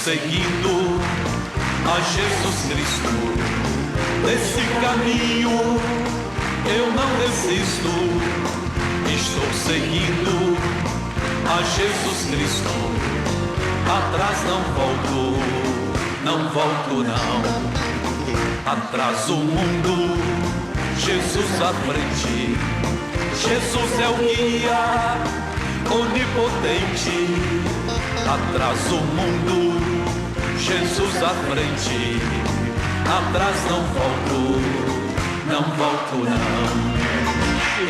seguindo a Jesus Cristo. Desse caminho eu não desisto. Estou seguindo a Jesus Cristo. Atrás não volto, não volto não. Atrás o mundo, Jesus à frente. Jesus é o guia onipotente. Atrás o mundo, Jesus à frente. Atrás não volto, não volto não.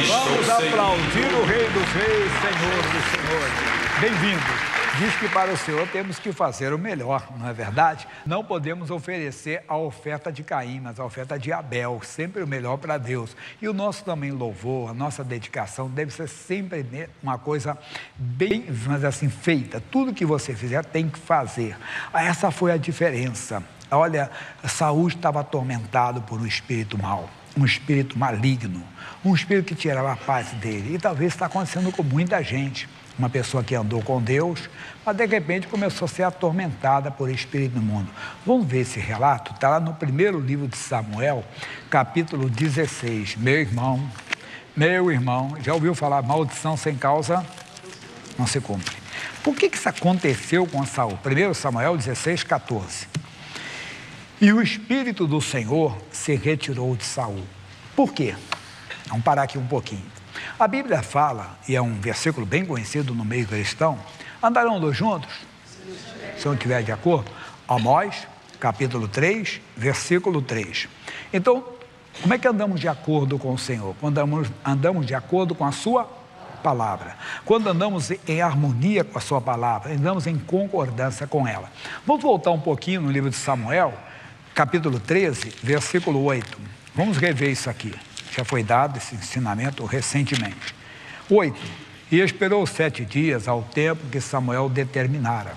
Vamos aplaudir o Rei dos Reis, Senhor dos Senhores. Bem-vindo. Diz que para o Senhor temos que fazer o melhor, não é verdade? Não podemos oferecer a oferta de Caim, mas a oferta de Abel, sempre o melhor para Deus. E o nosso também louvor, a nossa dedicação deve ser sempre uma coisa bem, mas assim, feita. Tudo que você fizer tem que fazer. Essa foi a diferença. Olha, Saul estava atormentado por um espírito mau, um espírito maligno, um espírito que tirava a paz dele. E talvez está acontecendo com muita gente. Uma pessoa que andou com Deus, mas de repente começou a ser atormentada por espírito imundo. Vamos ver esse relato? Está lá no primeiro livro de Samuel, capítulo 16. Meu irmão, já ouviu falar maldição sem causa? Não se cumpre. Por que isso aconteceu com Saul? 1 Samuel 16, 14. E o Espírito do Senhor se retirou de Saul. Por quê? Vamos parar aqui um pouquinho. A Bíblia fala, e é um versículo bem conhecido no meio cristão, andarão dois juntos? Se não estiver de acordo. Amós, capítulo 3, versículo 3. Então, como é que andamos de acordo com o Senhor? Quando andamos de acordo com a sua palavra. Quando andamos em harmonia com a sua palavra, andamos em concordância com ela. Vamos voltar um pouquinho no livro de Samuel, capítulo 13, versículo 8. Vamos rever isso aqui. Já foi dado esse ensinamento recentemente. 8. E esperou 7 dias ao tempo que Samuel determinara.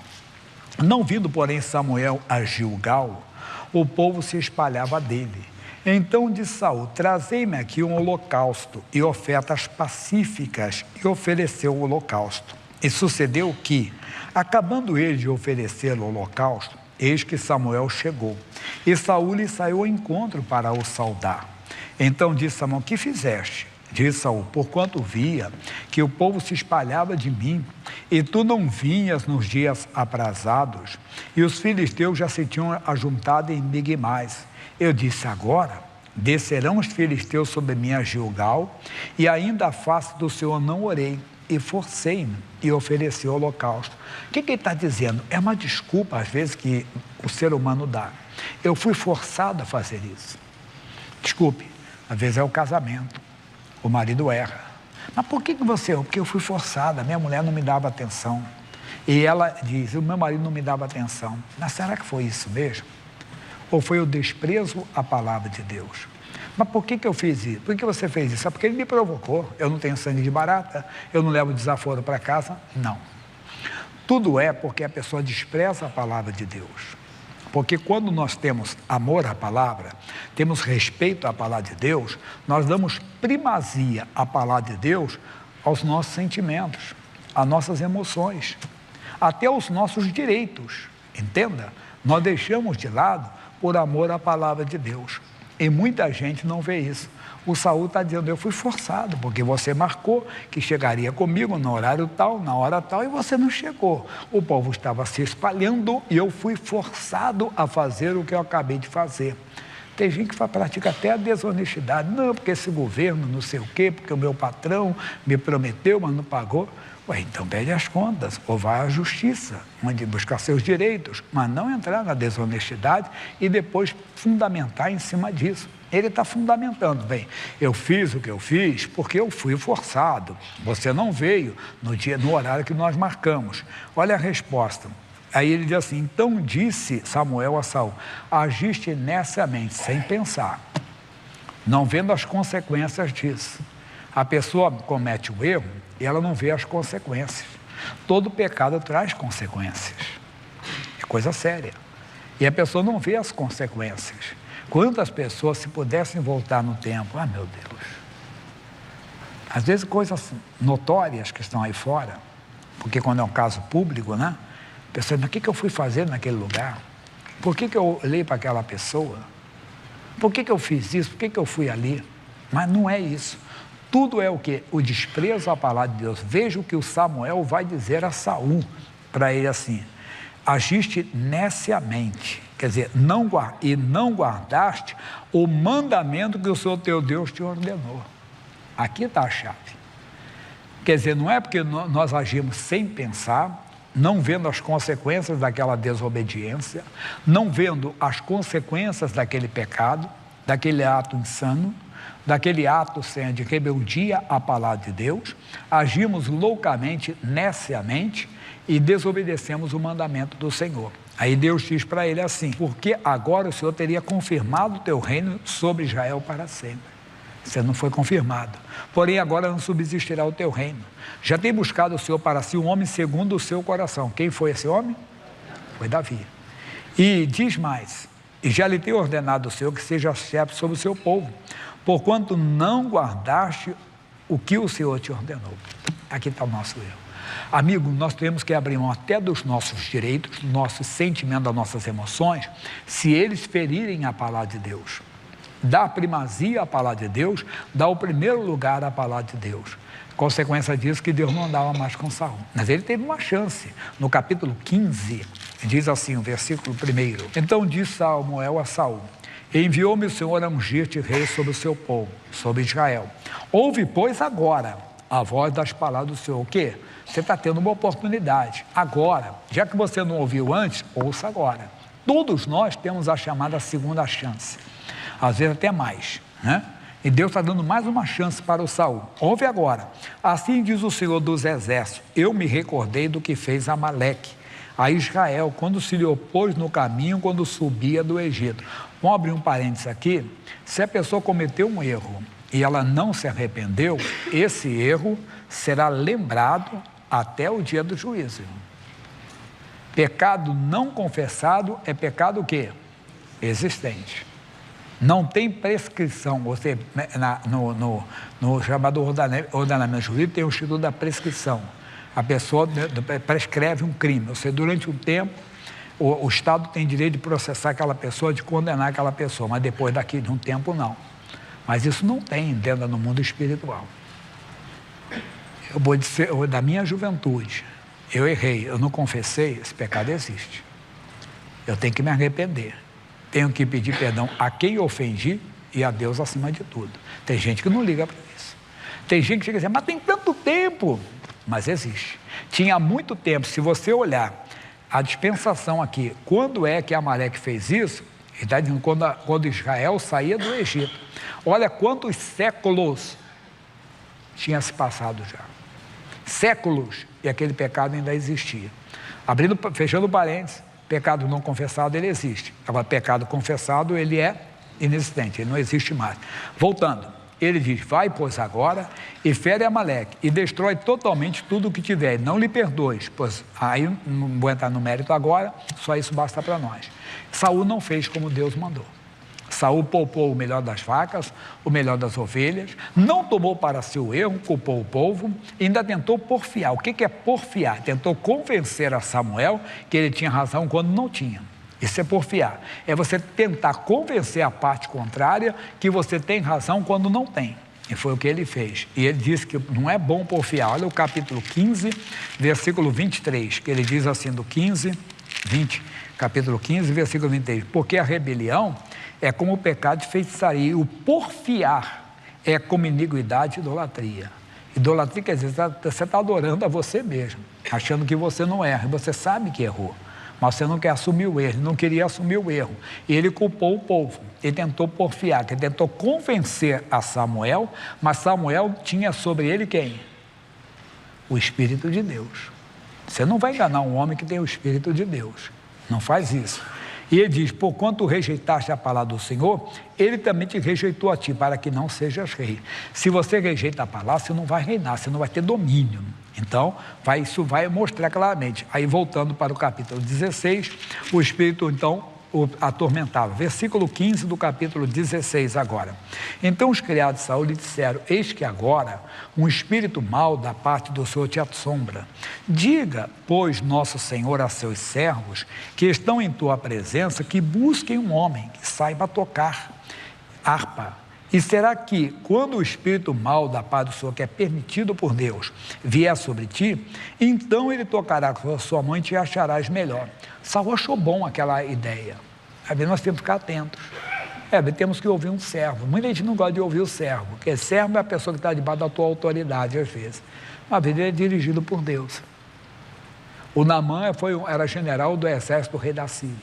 Não vindo, porém, Samuel a Gilgal, o povo se espalhava dele. Então disse Saul: trazei-me aqui um holocausto e ofertas pacíficas, e ofereceu o holocausto. E sucedeu que, acabando ele de oferecer o holocausto, eis que Samuel chegou, e Saul lhe saiu ao encontro para o saudar. Então disse Samuel: que fizeste? Disse Saul: porquanto via que o povo se espalhava de mim, e tu não vinhas nos dias aprazados, e os filisteus já se tinham ajuntado em Migmais. Eu disse: agora descerão os filisteus sobre mim a Gilgal, e ainda a face do Senhor não orei, e forcei-me e ofereci o holocausto. O que ele está dizendo? É uma desculpa, às vezes, que o ser humano dá. Eu fui forçado a fazer isso. Desculpe, às vezes é o casamento, o marido erra. Mas por que você errou? Porque eu fui forçada, minha mulher não me dava atenção. E ela diz: o meu marido não me dava atenção. Mas será que foi isso mesmo? Ou foi o desprezo à palavra de Deus? Mas por que eu fiz isso? Por que você fez isso? É porque ele me provocou. Eu não tenho sangue de barata, eu não levo desaforo para casa. Não. Tudo é porque a pessoa despreza a palavra de Deus. Porque quando nós temos amor à palavra, temos respeito à palavra de Deus, nós damos primazia à palavra de Deus aos nossos sentimentos, às nossas emoções, até aos nossos direitos. Entenda? Nós deixamos de lado por amor à palavra de Deus. E muita gente não vê isso. O Saul está dizendo: eu fui forçado, porque você marcou que chegaria comigo no horário tal, na hora tal, e você não chegou. O povo estava se espalhando e eu fui forçado a fazer o que eu acabei de fazer. Tem gente que pratica até a desonestidade. Não, porque esse governo não sei o quê, porque o meu patrão me prometeu, mas não pagou. Ué, então pede as contas, ou vai à justiça, onde buscar seus direitos, mas não entrar na desonestidade e depois fundamentar em cima disso. Ele está fundamentando: bem, eu fiz o que eu fiz porque eu fui forçado, você não veio no horário que nós marcamos. Olha a resposta. Aí ele diz assim: então disse Samuel a Saul: agiste neciamente, sem pensar, não vendo as consequências disso. A pessoa comete o erro e ela não vê as consequências. Todo pecado traz consequências. É coisa séria. E a pessoa não vê as consequências. Quantas pessoas, se pudessem voltar no tempo, meu Deus. Às vezes coisas notórias que estão aí fora, porque quando é um caso público, né? Pensando, o que eu fui fazer naquele lugar? Por que eu olhei para aquela pessoa? Por que eu fiz isso? Por que eu fui ali? Mas não é isso. Tudo é o quê? O desprezo à palavra de Deus. Veja o que o Samuel vai dizer a Saul, para ele assim: agiste neciamente, quer dizer, não guardaste o mandamento que o Senhor teu Deus te ordenou. Aqui está a chave. Quer dizer, não é porque nós agimos sem pensar, não vendo as consequências daquela desobediência, não vendo as consequências daquele pecado, daquele ato insano, daquele ato de rebeldia à palavra de Deus, agimos loucamente, neciamente e desobedecemos o mandamento do Senhor. Aí Deus diz para ele assim: porque agora o Senhor teria confirmado o teu reino sobre Israel para sempre. Você não foi confirmado, porém agora não subsistirá o teu reino. Já tem buscado o Senhor para si um homem segundo o seu coração. Quem foi esse homem? Foi Davi. E diz mais: e já lhe tem ordenado o Senhor que seja chefe sobre o seu povo, porquanto não guardaste o que o Senhor te ordenou. Aqui está o nosso erro. Amigo, nós temos que abrir mão até dos nossos direitos, dos nossos sentimentos, das nossas emoções, se eles ferirem a palavra de Deus. Dá primazia à palavra de Deus, dá o primeiro lugar à palavra de Deus. Consequência disso que Deus não andava mais com Saul. Mas ele teve uma chance. No capítulo 15, diz assim, o versículo 1: então disse Samuel a Saul: enviou-me o Senhor a ungir-te rei sobre o seu povo, sobre Israel. Ouve, pois, agora a voz das palavras do Senhor. O quê? Você está tendo uma oportunidade. Agora, já que você não ouviu antes, ouça agora. Todos nós temos a chamada segunda chance. Às vezes até mais, né? E Deus está dando mais uma chance para o Saul. Ouve agora: assim diz o Senhor dos Exércitos: eu me recordei do que fez Amaleque a Israel, quando se lhe opôs no caminho, quando subia do Egito. Vamos abrir um parênteses aqui. Se a pessoa cometeu um erro e ela não se arrependeu, esse erro será lembrado até o dia do juízo. Pecado não confessado é pecado o quê? Existente. Não tem prescrição. Você, no chamado ordenamento jurídico, tem o instituto da prescrição. A pessoa prescreve um crime. Você, durante um tempo, o Estado tem direito de processar aquela pessoa, de condenar aquela pessoa, mas depois daqui de um tempo, não. Mas isso não tem dentro do mundo espiritual. Eu vou dizer, da minha juventude, eu errei, eu não confessei, esse pecado existe. Eu tenho que me arrepender. Tenho que pedir perdão a quem ofendi e a Deus acima de tudo. Tem gente que não liga para isso. Tem gente que chega a dizer, mas tem tanto tempo. Mas existe. Tinha muito tempo. Se você olhar a dispensação aqui, quando é que Amaleque fez isso? Ele está dizendo quando Israel saía do Egito. Olha quantos séculos tinha se passado já. Séculos, e aquele pecado ainda existia. Fechando parênteses, pecado não confessado, ele existe. Agora, pecado confessado, ele é inexistente, ele não existe mais. Voltando, ele diz: vai, pois, agora, e fere Amaleque, e destrói totalmente tudo o que tiver, e não lhe perdoes. Pois, aí, não vou entrar no mérito agora, só isso basta para nós. Saul não fez como Deus mandou. Saul poupou o melhor das vacas, o melhor das ovelhas, não tomou para si o erro, culpou o povo, e ainda tentou porfiar. O que é porfiar? Tentou convencer a Samuel que ele tinha razão quando não tinha. Isso é porfiar. É você tentar convencer a parte contrária que você tem razão quando não tem. E foi o que ele fez. E ele disse que não é bom porfiar. Olha o capítulo 15, versículo 23, que ele diz assim, do 15, 20, capítulo 15, versículo 23. Porque a rebelião é como o pecado de feitiçaria, e o porfiar é como iniquidade e idolatria. Idolatria quer dizer, você está adorando a você mesmo, achando que você não erra, você sabe que errou, mas você não quer assumir o erro, não queria assumir o erro. E ele culpou o povo, ele tentou porfiar, ele tentou convencer a Samuel, mas Samuel tinha sobre ele quem? O Espírito de Deus. Você não vai enganar um homem que tem o Espírito de Deus, não faz isso. E ele diz: porquanto rejeitaste a palavra do Senhor, ele também te rejeitou a ti, para que não sejas rei. Se você rejeita a palavra, você não vai reinar, você não vai ter domínio. Então, isso vai mostrar claramente. Aí, voltando para o capítulo 16, o Espírito, então, o atormentava. Versículo 15 do capítulo 16 agora. Então os criados de Saul lhe disseram: eis que agora um espírito mau da parte do Senhor te assombra. Diga, pois, nosso Senhor a seus servos que estão em tua presença, que busquem um homem que saiba tocar harpa. E será que, quando o espírito mau da parte do Senhor, que é permitido por Deus, vier sobre ti, então ele tocará com a sua mão e te acharás melhor. Saul achou bom aquela ideia. Nós temos que ficar atentos. Temos que ouvir um servo. Muita gente não gosta de ouvir o servo, porque servo é a pessoa que está debaixo da tua autoridade, às vezes. Mas ele é dirigido por Deus. O Naamã era general do exército do rei da Síria.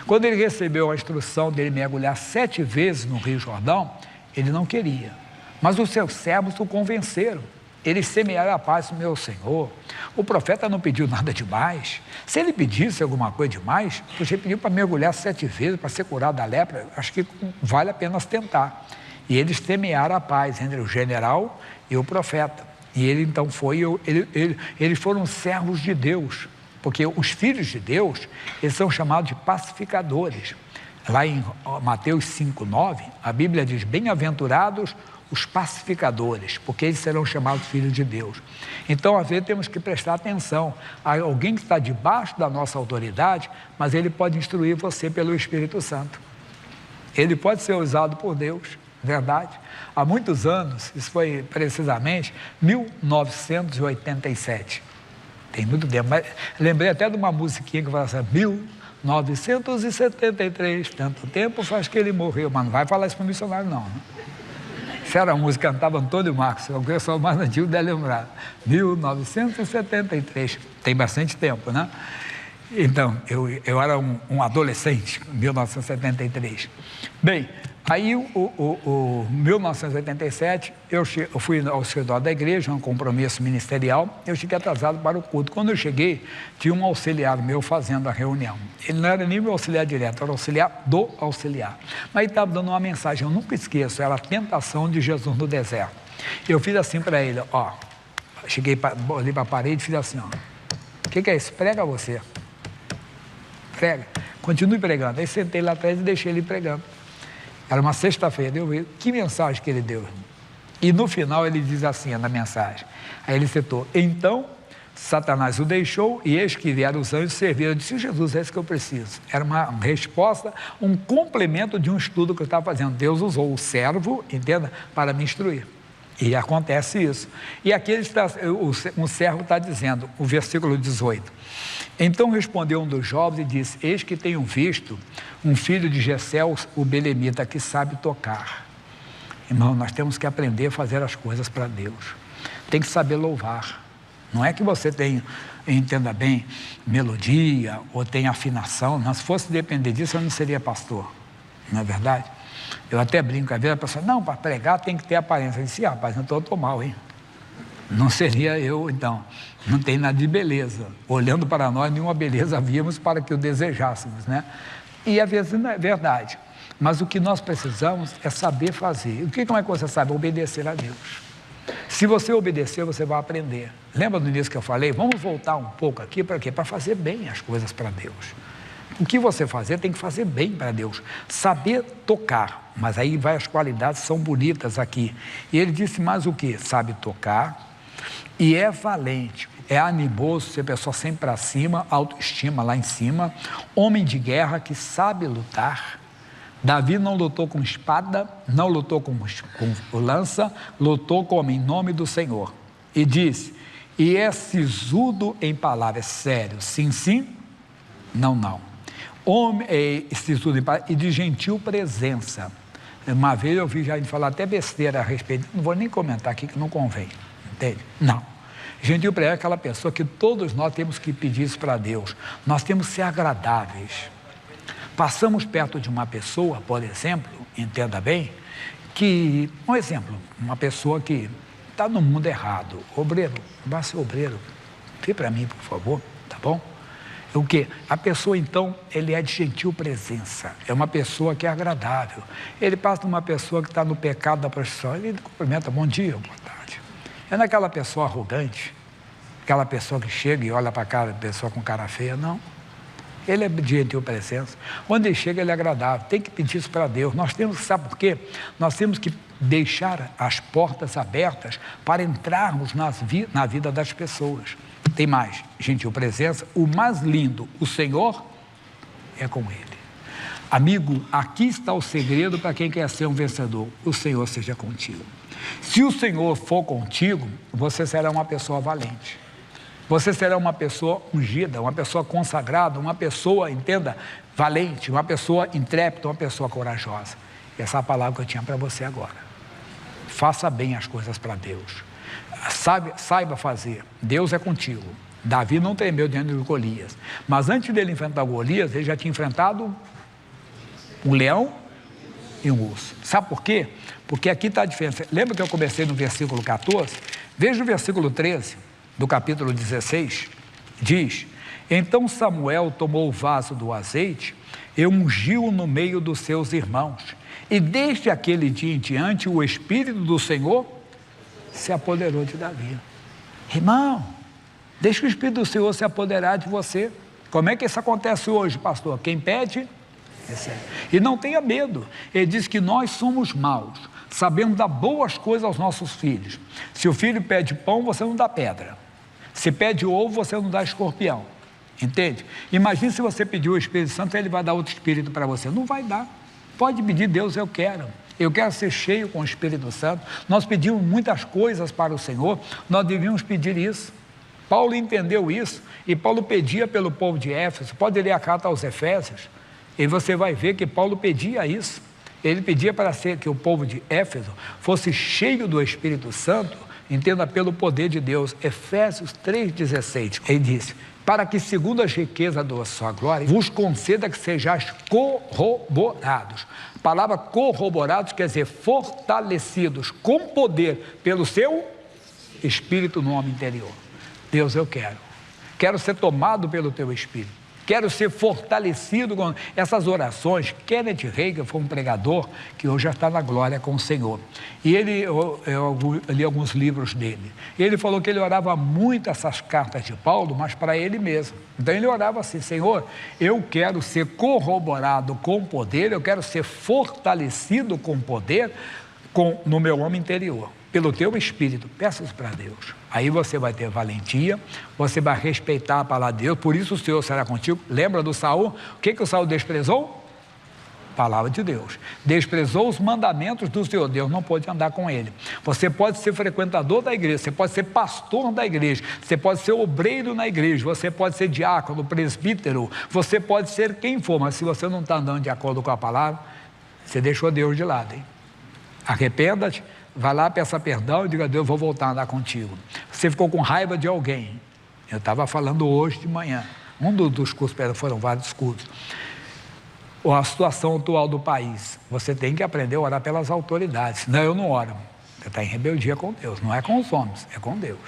Quando ele recebeu a instrução dele mergulhar 7 vezes no Rio Jordão, ele não queria, mas os seus servos o convenceram. Eles semearam a paz do meu Senhor. O profeta não pediu nada demais. Se ele pedisse alguma coisa demais, você pediu para mergulhar 7 vezes, para ser curado da lepra, acho que vale a pena tentar. E eles semearam a paz entre o general e o profeta. E ele então eles foram servos de Deus, porque os filhos de Deus, eles são chamados de pacificadores. Lá em Mateus 5:9, a Bíblia diz: bem-aventurados os pacificadores, porque eles serão chamados filhos de Deus. Então, às vezes, temos que prestar atenção a alguém que está debaixo da nossa autoridade, mas ele pode instruir você pelo Espírito Santo. Ele pode ser usado por Deus, verdade? Há muitos anos, isso foi precisamente 1987. Tem muito tempo, mas lembrei até de uma musiquinha que fala assim: 1973, tanto tempo faz que ele morreu. Mas não vai falar isso para o missionário, não, né? Isso era a música, cantava Antônio Marcos, o pessoal mais antigo deve lembrar. 1973, tem bastante tempo, né? Então, eu era um adolescente, em 1973. Bem, aí, em 1987, eu fui ao escritório da igreja, um compromisso ministerial, eu cheguei atrasado para o culto. Quando eu cheguei, tinha um auxiliar meu fazendo a reunião. Ele não era nem meu auxiliar direto, era auxiliar do auxiliar. Mas ele estava dando uma mensagem, eu nunca esqueço, era a tentação de Jesus no deserto. Eu fiz assim para ele, ó, cheguei ali para a parede e fiz assim, ó: o que é isso? Prega você. Prega. Continue pregando. Aí sentei lá atrás e deixei ele pregando. Era uma sexta-feira, eu vi que mensagem que ele deu. E no final ele diz assim, na mensagem. Aí ele citou: então Satanás o deixou e eis que vieram os anjos servir. Eu disse: Jesus, é isso que eu preciso. Era uma resposta, um complemento de um estudo que eu estava fazendo. Deus usou o servo, entenda, para me instruir. E acontece isso. E aqui um servo está dizendo, o versículo 18: então respondeu um dos jovens e disse: eis que tenho visto um filho de Jessé, o belemita, que sabe tocar. Irmão, nós temos que aprender a fazer as coisas para Deus. Tem que saber louvar. Não é que você tem, entenda bem, melodia ou tem afinação. Não, se fosse depender disso, eu não seria pastor. Não é verdade? Eu até brinco, às vezes a pessoa: não, para pregar tem que ter aparência. Eu disse: rapaz, então eu estou mal, hein? Não seria eu, então. Não tem nada de beleza. Olhando para nós, nenhuma beleza havíamos para que o desejássemos, né? E às vezes não é verdade. Mas o que nós precisamos é saber fazer. Como é que você sabe? Obedecer a Deus. Se você obedecer, você vai aprender. Lembra do início que eu falei? Vamos voltar um pouco aqui para quê? Para fazer bem as coisas para Deus. O que você fazer, tem que fazer bem para Deus. Saber tocar, mas aí as qualidades são bonitas aqui. E ele disse mais o quê? Sabe tocar e é valente, é animoso, ser pessoa sempre para cima, autoestima lá em cima, homem de guerra que sabe lutar. Davi não lutou com espada, não lutou com lança, lutou como em nome do Senhor. E disse: e é sisudo em palavras, sério, sim, sim, não, não. Homem, sisudo em palavras, e de gentil presença. Uma vez eu ouvi já falar até besteira a respeito, não vou nem comentar aqui que não convém, entende? Não. Gentil presença é aquela pessoa que todos nós temos que pedir isso para Deus. Nós temos que ser agradáveis. Passamos perto de uma pessoa, por exemplo, entenda bem, que, um exemplo, uma pessoa que está no mundo errado, obreiro, vá ser obreiro, vê para mim, por favor, tá bom? O quê? A pessoa, então, ele é de gentil presença, é uma pessoa que é agradável. Ele passa de uma pessoa que está no pecado da prostituição, ele cumprimenta: bom dia, boa tarde. É naquela pessoa arrogante, aquela pessoa que chega e olha para a cara da pessoa com cara feia, não. Ele é de gentil presença. Onde ele chega, ele é agradável. Tem que pedir isso para Deus. Nós temos que, sabe por quê? Nós temos que deixar as portas abertas para entrarmos na vida das pessoas. Tem mais, gentil presença. O mais lindo, o Senhor, é com ele. Amigo, aqui está o segredo para quem quer ser um vencedor. O Senhor seja contigo. Se o Senhor for contigo, você será uma pessoa valente. Você será uma pessoa ungida, uma pessoa consagrada, uma pessoa, entenda, valente, uma pessoa intrépida, uma pessoa corajosa. Essa é a palavra que eu tinha para você agora. Faça bem as coisas para Deus. Saiba fazer. Deus é contigo. Davi não temeu diante de Golias. Mas antes dele enfrentar Golias, ele já tinha enfrentado um leão e um urso. Sabe por quê? Porque aqui está a diferença. Lembra que eu comecei no versículo 14? Veja o versículo 13 do capítulo 16. Diz: então Samuel tomou o vaso do azeite e ungiu no meio dos seus irmãos. E desde aquele dia em diante, o Espírito do Senhor se apoderou de Davi. Irmão, deixa o Espírito do Senhor se apoderar de você. Como é que isso acontece hoje, pastor? Quem pede, recebe. E não tenha medo. Ele diz que nós somos maus, sabemos dar boas coisas aos nossos filhos. Se o filho pede pão, você não dá pedra. Se pede ovo, você não dá escorpião. Entende? Imagine se você pedir o Espírito Santo, ele vai dar outro Espírito para você. Não vai dar. Pode pedir, Deus, eu quero ser cheio com o Espírito Santo. Nós pedimos muitas coisas para o Senhor, nós devíamos pedir isso. Paulo entendeu isso, e Paulo pedia pelo povo de Éfeso. Pode ler a carta aos Efésios, e você vai ver que Paulo pedia isso. Ele pedia para que o povo de Éfeso fosse cheio do Espírito Santo, entenda, pelo poder de Deus. Efésios 3,16, ele disse: para que segundo as riquezas da sua glória, vos conceda que sejais corroborados. A palavra corroborados quer dizer fortalecidos com poder pelo seu Espírito no homem interior. Deus, eu quero ser tomado pelo teu Espírito. Quero ser fortalecido com essas orações. Kenneth Hagin foi um pregador que hoje já está na glória com o Senhor. E eu li alguns livros dele. E ele falou que ele orava muito essas cartas de Paulo, mas para ele mesmo. Então ele orava assim: Senhor, eu quero ser corroborado com poder, eu quero ser fortalecido com poder no meu homem interior, pelo teu Espírito. Peça isso para Deus. Aí você vai ter valentia, você vai respeitar a palavra de Deus, por isso o Senhor será contigo. Lembra do Saul? O que o Saul desprezou? Palavra de Deus. Desprezou os mandamentos do Senhor. Deus não pode andar com ele. Você pode ser frequentador da igreja, você pode ser pastor da igreja, você pode ser obreiro na igreja, você pode ser diácono, presbítero, você pode ser quem for, mas se você não está andando de acordo com a palavra, você deixou Deus de lado, hein? Arrependa-te. Vai lá, peça perdão e diga: Deus, eu vou voltar a andar contigo. Você ficou com raiva de alguém. Eu estava falando hoje de manhã. Dos cursos, foram vários cursos. A situação atual do país. Você tem que aprender a orar pelas autoridades. Não, eu não oro. Você está em rebeldia com Deus. Não é com os homens, é com Deus.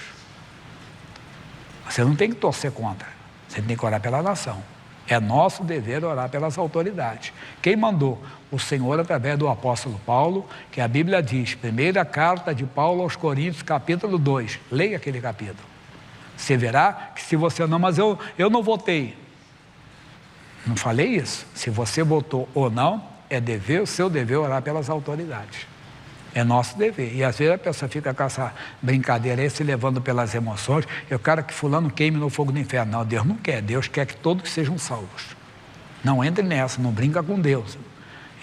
Você não tem que torcer contra. Você tem que orar pela nação. É nosso dever orar pelas autoridades. Quem mandou? O Senhor, através do apóstolo Paulo, que a Bíblia diz, primeira carta de Paulo aos Coríntios, capítulo 2. Leia aquele capítulo. Você verá que se você não, mas eu não votei. Não falei isso? Se você votou ou não, é dever, o seu dever orar pelas autoridades. É nosso dever. E às vezes a pessoa fica com essa brincadeira aí, se levando pelas emoções. Eu quero que fulano queime no fogo do inferno. Não, Deus não quer. Deus quer que todos sejam salvos. Não entre nessa, não brinca com Deus.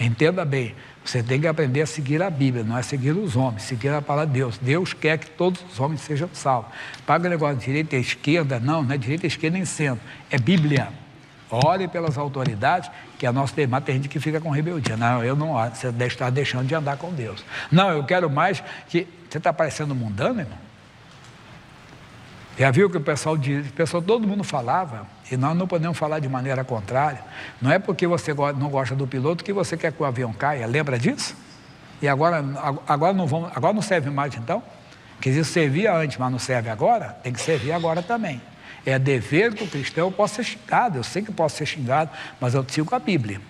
Entenda bem, você tem que aprender a seguir a Bíblia, não é seguir os homens, seguir a palavra de Deus. Deus quer que todos os homens sejam salvos. Paga o negócio de direita e esquerda, não é direita e esquerda nem centro. É Bíblia. Ore pelas autoridades, que é nosso tema. Tem gente que fica com rebeldia. Não, eu não oro. Você está deixando de andar com Deus. Não, eu quero mais que... Você está parecendo mundano, irmão? Já viu que o pessoal diz? Todo mundo falava, e nós não podemos falar de maneira contrária. Não é porque você não gosta do piloto que você quer que o avião caia. Lembra disso? E agora não serve mais, então? Quer dizer, servia antes, mas não serve agora? Tem que servir agora também. É dever do cristão. Eu posso ser xingado, eu sei que posso ser xingado, mas eu sigo a Bíblia.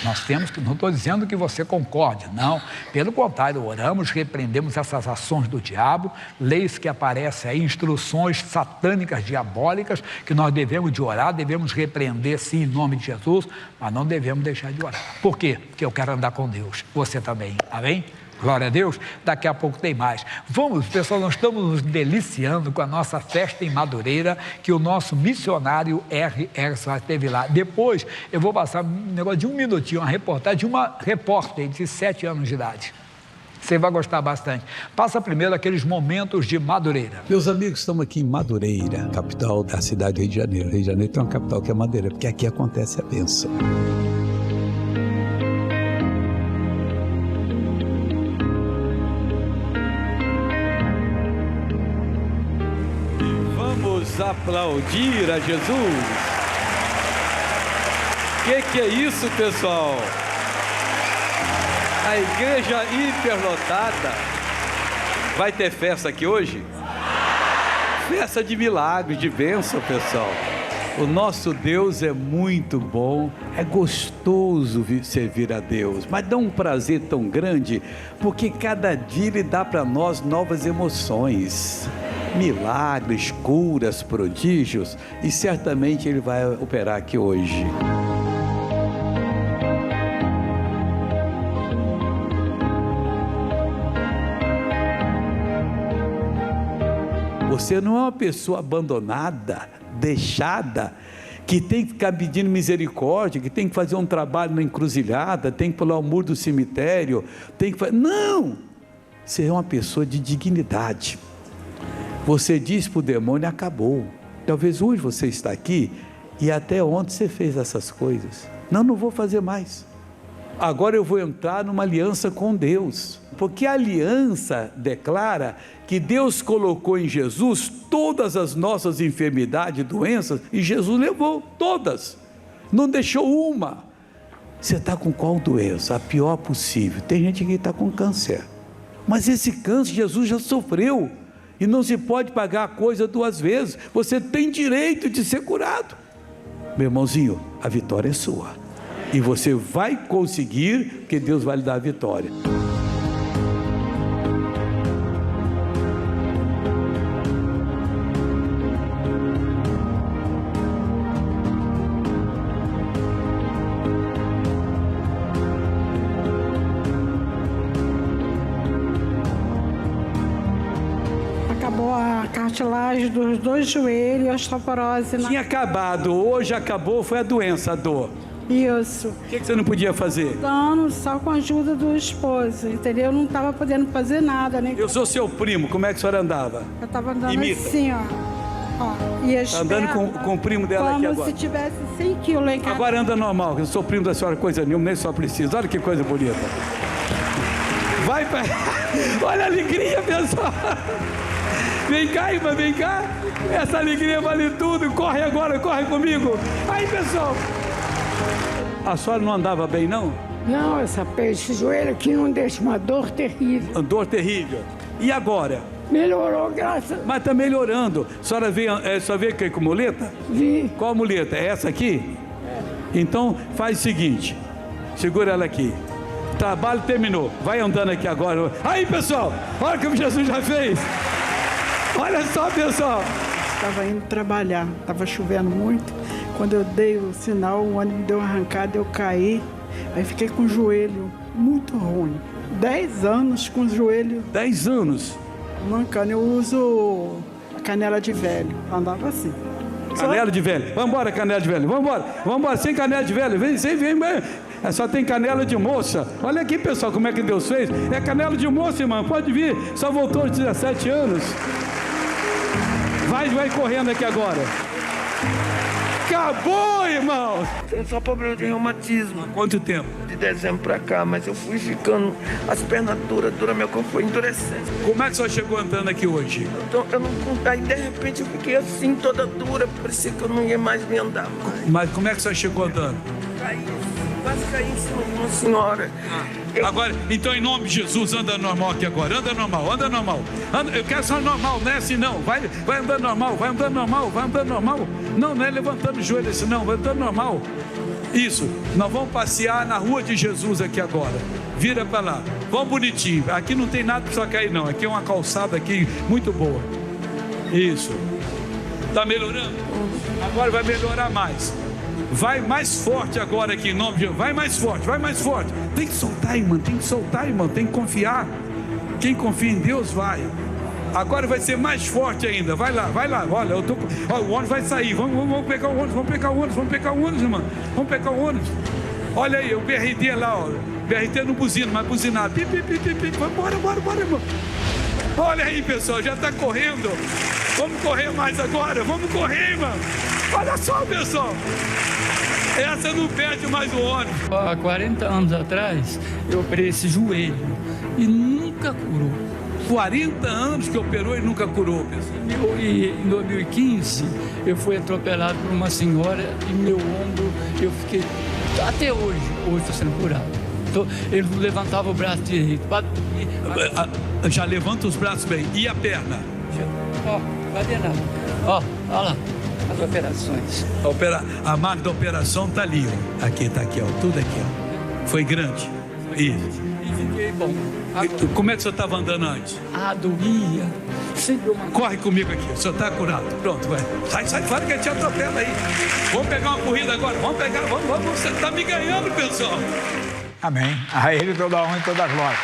Nós temos que, não estou dizendo que você concorde, não. Pelo contrário, oramos, repreendemos essas ações do diabo, leis que aparecem aí, instruções satânicas, diabólicas, que nós devemos de orar, devemos repreender sim em nome de Jesus, mas não devemos deixar de orar. Por quê? Porque eu quero andar com Deus. Você também, amém? Glória a Deus, daqui a pouco tem mais. Vamos, pessoal, nós estamos nos deliciando com a nossa festa em Madureira, que o nosso missionário R. Erson esteve lá. Depois eu vou passar um negócio de um minutinho, uma reportagem de uma repórter de 7 anos de idade. Você vai gostar bastante. Passa primeiro aqueles momentos de Madureira. Meus amigos, estamos aqui em Madureira, capital da cidade do Rio de Janeiro. Rio de Janeiro tem uma capital que é Madureira, porque aqui acontece a bênção. Aplaudir a Jesus. Que é isso, pessoal? A igreja hiperlotada. Vai ter festa aqui hoje? Festa de milagres, de bênção, pessoal. O nosso Deus é muito bom, é gostoso servir a Deus, mas dá um prazer tão grande, porque cada dia Ele dá para nós novas emoções. Milagres, curas, prodígios, e certamente Ele vai operar aqui hoje. Você não é uma pessoa abandonada, deixada, que tem que ficar pedindo misericórdia, que tem que fazer um trabalho na encruzilhada, tem que pular o muro do cemitério, tem que fazer... Não! Você é uma pessoa de dignidade. Você diz para o demônio, acabou. Talvez hoje você está aqui e até ontem você fez essas coisas. Não vou fazer mais. Agora eu vou entrar numa aliança com Deus. Porque a aliança declara que Deus colocou em Jesus todas as nossas enfermidades, doenças, e Jesus levou todas. Não deixou uma. Você está com qual doença? A pior possível. Tem gente que está com câncer. Mas esse câncer Jesus já sofreu. E não se pode pagar a coisa 2 vezes. Você tem direito de ser curado. Meu irmãozinho, a vitória é sua. E você vai conseguir, porque Deus vai lhe dar a vitória. Acabou a cartilagem dos 2 joelhos, a osteoporose. Tinha acabado, hoje acabou, foi a doença, a dor. Isso. O que você não podia fazer? Dando só com a ajuda do esposo, entendeu? Eu não estava podendo fazer nada, né? Eu sou seu primo, como é que a senhora andava? Eu estava andando Imita. assim, ó. E as Andando pernas, com o primo dela aqui como agora. se tivesse 100 quilos lá em casa. Agora anda normal, eu sou primo da senhora, coisa nenhuma, nem só precisa. Olha que coisa bonita. Vai pra... Olha a alegria, pessoal. Vem cá, irmã, vem cá. Essa alegria vale tudo. Corre agora, corre comigo. Aí, pessoal. A senhora não andava bem, não? Não, esse joelho aqui não deixa uma dor terrível. Uma dor terrível. E agora? Melhorou, graças. Mas está melhorando. A senhora veio aqui com muleta? Vi. Qual muleta? É essa aqui? Então, faz o seguinte. Segura ela aqui. Trabalho terminou. Vai andando aqui agora. Aí, pessoal. Olha o que Jesus já fez. Olha só, pessoal. Estava indo trabalhar. Estava chovendo muito. Quando eu dei o sinal, o ônibus deu uma arrancada, eu caí. Aí fiquei com o joelho muito ruim. 10 anos com o joelho 10 anos. mancando. Eu uso a canela de velho. Andava assim. Canela de velho. Vamos embora, canela de velho. Vamos embora. Vamos embora, sem canela de velho. Vem, vem. Só tem canela de moça. Olha aqui, pessoal, como é que Deus fez. É canela de moça, irmão. Pode vir. Só voltou aos 17 anos. Vai correndo aqui agora. Acabou, irmão. Tenho só problema de reumatismo. Quanto tempo? De dezembro pra cá, mas eu fui ficando, as pernas duras, meu corpo foi endurecendo. Como é que você chegou andando aqui hoje? Então, aí de repente eu fiquei assim, toda dura, parecia que eu não ia mais me andar mais. Mas como é que você chegou andando? Caí, quase caí em cima de uma senhora. Agora, então em nome de Jesus, anda normal aqui agora, anda normal. Eu quero só normal, não é assim não. Vai andando normal, vai andando normal. Não é levantando o joelho assim não, vai andando normal. Isso, nós vamos passear na rua de Jesus aqui agora. Vira para lá, vamos bonitinho. Aqui não tem nada para só cair não, aqui é uma calçada aqui muito boa. Isso. Está melhorando? Agora vai melhorar mais. Vai mais forte agora aqui em nome de Jesus. Vai mais forte, vai mais forte. Tem que soltar, irmão, tem que soltar, irmão, tem que confiar. Quem confia em Deus vai. Agora vai ser mais forte ainda. Vai lá, olha, olha, o ônibus vai sair. Vamos pegar o ônibus, vamos pegar o ônibus, irmão. Vamos pegar o ônibus. Olha aí, o BRT lá, ó. BRT no buzino, mas buzinado. Pi. Bora, irmão. Olha aí, pessoal, já está correndo. Vamos correr mais agora, vamos correr, irmão. Olha só, pessoal. Essa não perde mais o ônibus. Há 40 anos atrás, eu operei esse joelho e nunca curou. 40 anos que operou e nunca curou, pessoal. Em 2015, eu fui atropelado por uma senhora e meu ombro, eu fiquei, até hoje está sendo curado. Ele levantava o braço direito. Já levanta os braços bem. E a perna? Ó, cadê nada? Ó, olha lá, as operações. A máquina da operação está ali, ó. Aqui, tá aqui, ó. Tudo aqui, ó. Foi grande. Isso. E fiquei bom. Como é que o senhor estava andando antes? Doía. Sempre uma... Corre comigo aqui, o senhor está curado. Pronto, vai. Sai fora que ele te atropela aí. Vamos pegar uma corrida agora. Vamos. Você está me ganhando, pessoal. Amém. A Ele toda a honra e toda a glória.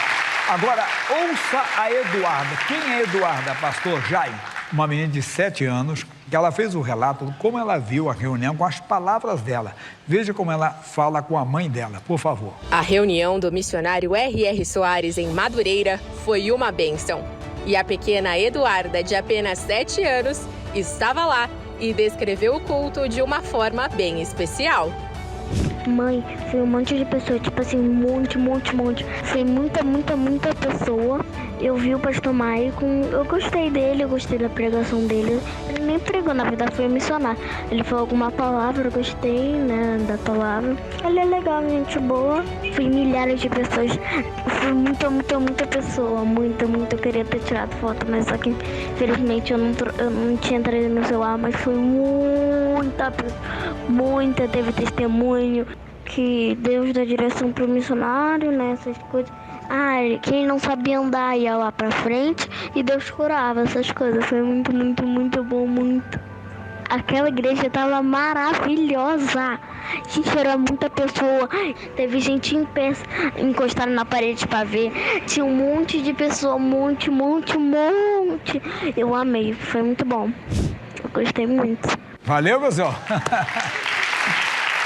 Agora, ouça a Eduarda. Quem é Eduarda, pastor Jair? Uma menina de 7 anos, que ela fez o relato de como ela viu a reunião com as palavras dela. Veja como ela fala com a mãe dela, por favor. A reunião do missionário R.R. Soares em Madureira foi uma bênção. E a pequena Eduarda, de apenas 7 anos, estava lá e descreveu o culto de uma forma bem especial. Mãe, foi um monte de pessoa, tipo assim, um monte. Foi muita pessoa. Eu vi o pastor Maicon, eu gostei dele, eu gostei da pregação dele. Ele nem pregou, na verdade, foi missionário. Ele falou alguma palavra, eu gostei, né, da palavra. Ele é legal, gente boa. Foi milhares de pessoas. Foi muita pessoa, muita. Eu queria ter tirado foto, mas só que, infelizmente, eu não tinha trazido meu celular, mas foi muita, teve testemunho. Que Deus dá direção pro missionário, né, essas coisas. Quem não sabia andar ia lá pra frente e Deus curava essas coisas. Foi muito bom, muito. Aquela igreja tava maravilhosa. Gente, era muita pessoa. Teve gente em pé, encostado na parede pra ver. Tinha um monte de pessoa, monte. Eu amei, foi muito bom. Eu gostei muito. Valeu, pessoal.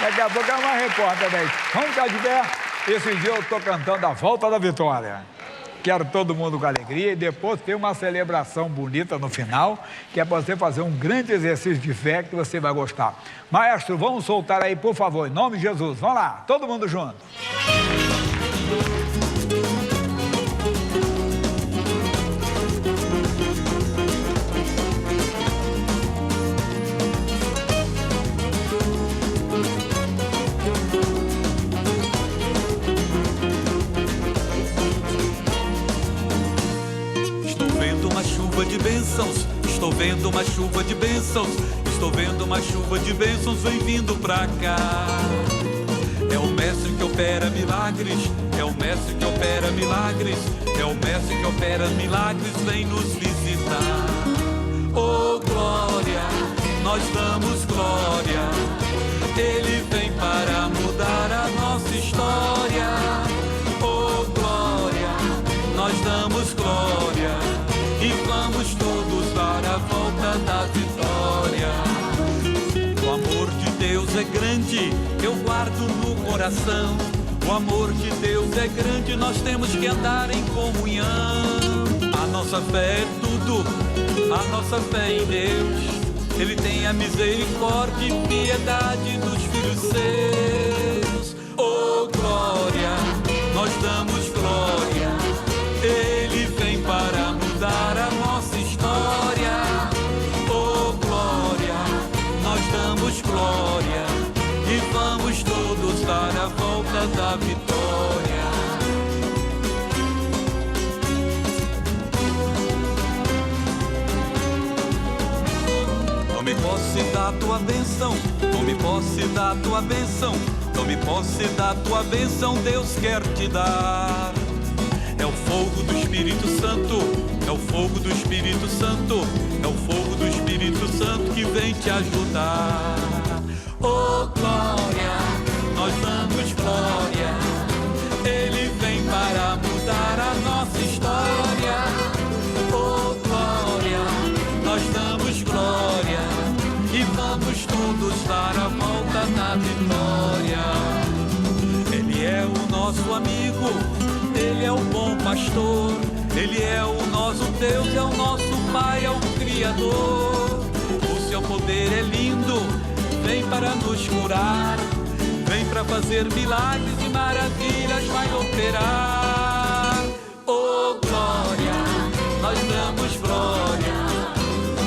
Daqui a pouco é uma repórter daí. Vamos ficar de pé? Esse dia eu estou cantando a Volta da Vitória. Quero todo mundo com alegria e depois tem uma celebração bonita no final, que é para você fazer um grande exercício de fé que você vai gostar. Maestro, vamos soltar aí, por favor, em nome de Jesus. Vamos lá, todo mundo junto. Estou vendo uma chuva de bênçãos, estou vendo uma chuva de bênçãos, vem vindo pra cá. É o mestre que opera milagres, é o mestre que opera milagres, é o mestre que opera milagres, vem nos visitar. Oh glória, nós damos glória, ele vem para mudar a nossa história. Oh glória, nós damos glória e vamos todos dar a volta da vitória. O amor de Deus é grande, eu guardo no coração. O amor de Deus é grande, nós temos que andar em comunhão. A nossa fé é tudo, a nossa fé em Deus. Ele tem a misericórdia e piedade dos filhos seus. Oh glória, nós damos glória, ele vem para mudar a nossa história. Oh glória, nós damos glória e vamos todos dar a volta da vitória. Tome posse da tua bênção, tome posse da tua bênção. Tome posse da tua bênção, Deus quer te dar. É o fogo do Espírito Santo, é o fogo do Espírito Santo, é o fogo do Espírito Santo que vem te ajudar. Oh glória, nós damos glória, Ele vem para mudar a nossa história. Oh glória, nós damos glória e vamos todos dar a volta na vitória. Ele é o nosso amigo, Ele é o bom pastor, Ele é o nosso Deus, é o nosso Pai, é o Criador. O seu poder é lindo, vem para nos curar, vem para fazer milagres e maravilhas, vai operar. Oh glória, nós damos glória,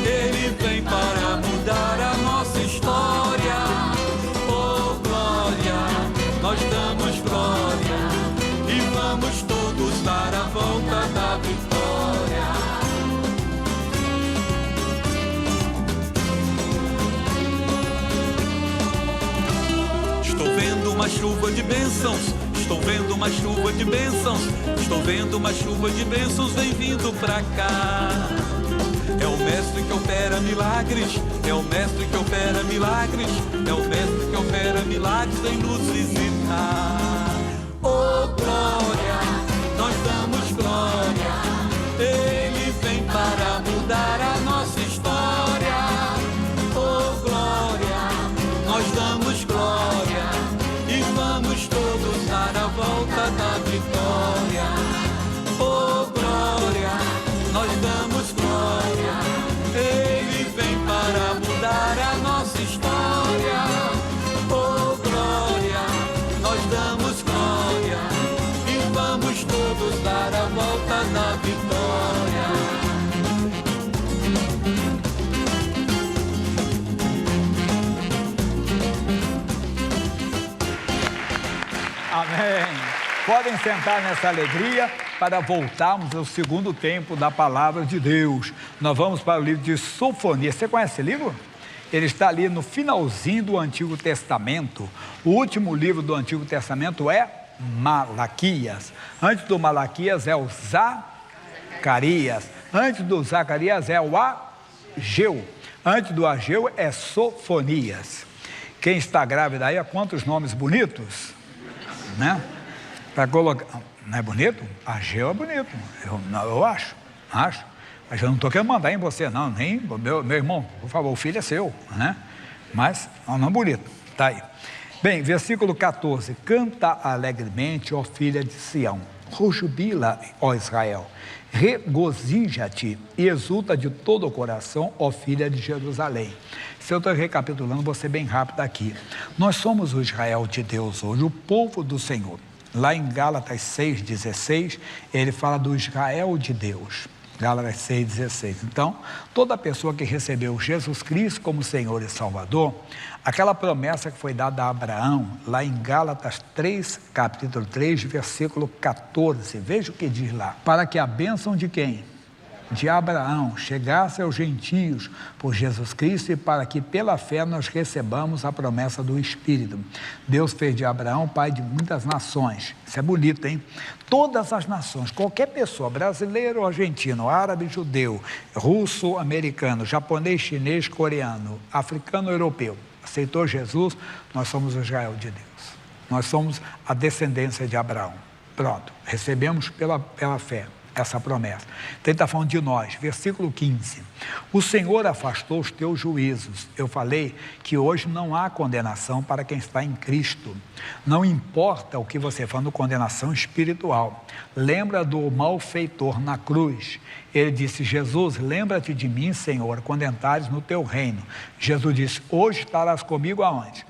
Ele vem para mudar a nossa história. Oh glória, nós damos glória e vamos todos dar a volta da vitória. Estou vendo uma chuva de bênçãos, estou vendo uma chuva de bênçãos, estou vendo uma chuva de bênçãos, vem vindo pra cá. É o mestre que opera milagres, é o mestre que opera milagres, é o mestre que opera milagres, vem nos visitar. Oh glória, nós damos glória, Ele vem para mudar a nossa história. Oh glória, nós damos glória e vamos todos dar a volta da vitória. Oh glória, nós damos glória, Ele vem para mudar a nossa história. Oh glória, nós damos glória e vamos todos dar a volta da vitória. Amém. Podem sentar nessa alegria para voltarmos ao segundo tempo da palavra de Deus. Nós vamos para o livro de Sofonias. Você conhece esse livro? Ele está ali no finalzinho do Antigo Testamento. O último livro do Antigo Testamento é Malaquias. Antes do Malaquias é o Zacarias. Antes do Zacarias é o Ageu. Antes do Ageu é Sofonias. Quem está grávida aí, quantos nomes bonitos, né? Para colocar. Não é bonito? Ageu é bonito. Eu acho. Mas eu não estou querendo mandar em você, não. Nem meu irmão, por favor, o filho é seu, né? Mas é um nome bonito. Está aí. Bem, versículo 14. Canta alegremente, ó filha de Sião. Rujubila, ó Israel. Regozija-te e exulta de todo o coração, ó filha de Jerusalém. Se eu estou recapitulando, vou ser bem rápido aqui. Nós somos o Israel de Deus hoje, o povo do Senhor. Lá em Gálatas 6,16, ele fala do Israel de Deus. Gálatas 6,16. Então, toda pessoa que recebeu Jesus Cristo como Senhor e Salvador, aquela promessa que foi dada a Abraão, lá em Gálatas 3, capítulo 3, versículo 14. Veja o que diz lá. Para que a bênção de quem? De Abraão chegasse aos gentios por Jesus Cristo e para que pela fé nós recebamos a promessa do Espírito. Deus fez de Abraão pai de muitas nações. Isso é bonito, hein? Todas as nações, qualquer pessoa, brasileiro, argentino, árabe, judeu, russo, americano, japonês, chinês, coreano, africano, europeu, aceitou Jesus, nós somos o Israel de Deus. Nós somos a descendência de Abraão. Pronto, recebemos pela fé essa promessa. Então ele está falando de nós, versículo 15. O Senhor afastou os teus juízos. Eu falei que hoje não há condenação para quem está em Cristo. Não importa o que você fala, condenação espiritual. Lembra do malfeitor na cruz. Ele disse, Jesus, lembra-te de mim, Senhor, quando entrares no teu reino. Jesus disse, hoje estarás comigo aonde?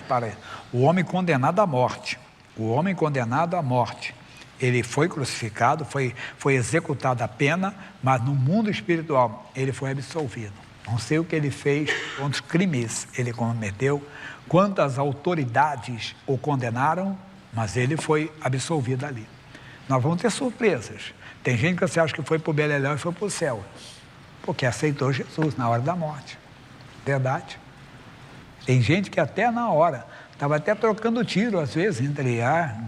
Para o homem condenado à morte. O homem condenado à morte. Ele foi crucificado, foi executada a pena, mas no mundo espiritual ele foi absolvido. Não sei o que ele fez, quantos crimes ele cometeu, quantas autoridades o condenaram, mas ele foi absolvido ali. Nós vamos ter surpresas. Tem gente que você acha que foi para o Beleléu e foi para o céu, porque aceitou Jesus na hora da morte. Verdade. Tem gente que até na hora estava até trocando tiro, às vezes, entre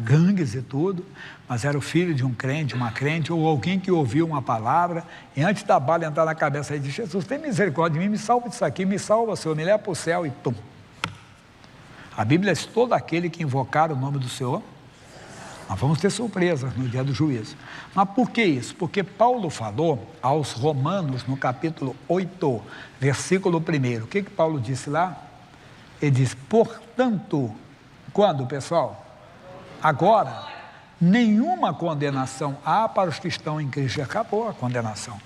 gangues e tudo, mas era o filho de um crente, uma crente, ou alguém que ouviu uma palavra, e antes da bala entrar na cabeça, ele disse: Jesus, tem misericórdia de mim, me salva disso aqui, me salva, Senhor, me leva para o céu, e pum. A Bíblia diz: todo aquele que invocar o nome do Senhor, nós vamos ter surpresas no dia do juízo. Mas por que isso? Porque Paulo falou aos Romanos, no capítulo 8, versículo 1. O que Paulo disse lá? Ele diz: portanto, quando, pessoal? Agora, nenhuma condenação há para os que estão em Cristo. Acabou a condenação.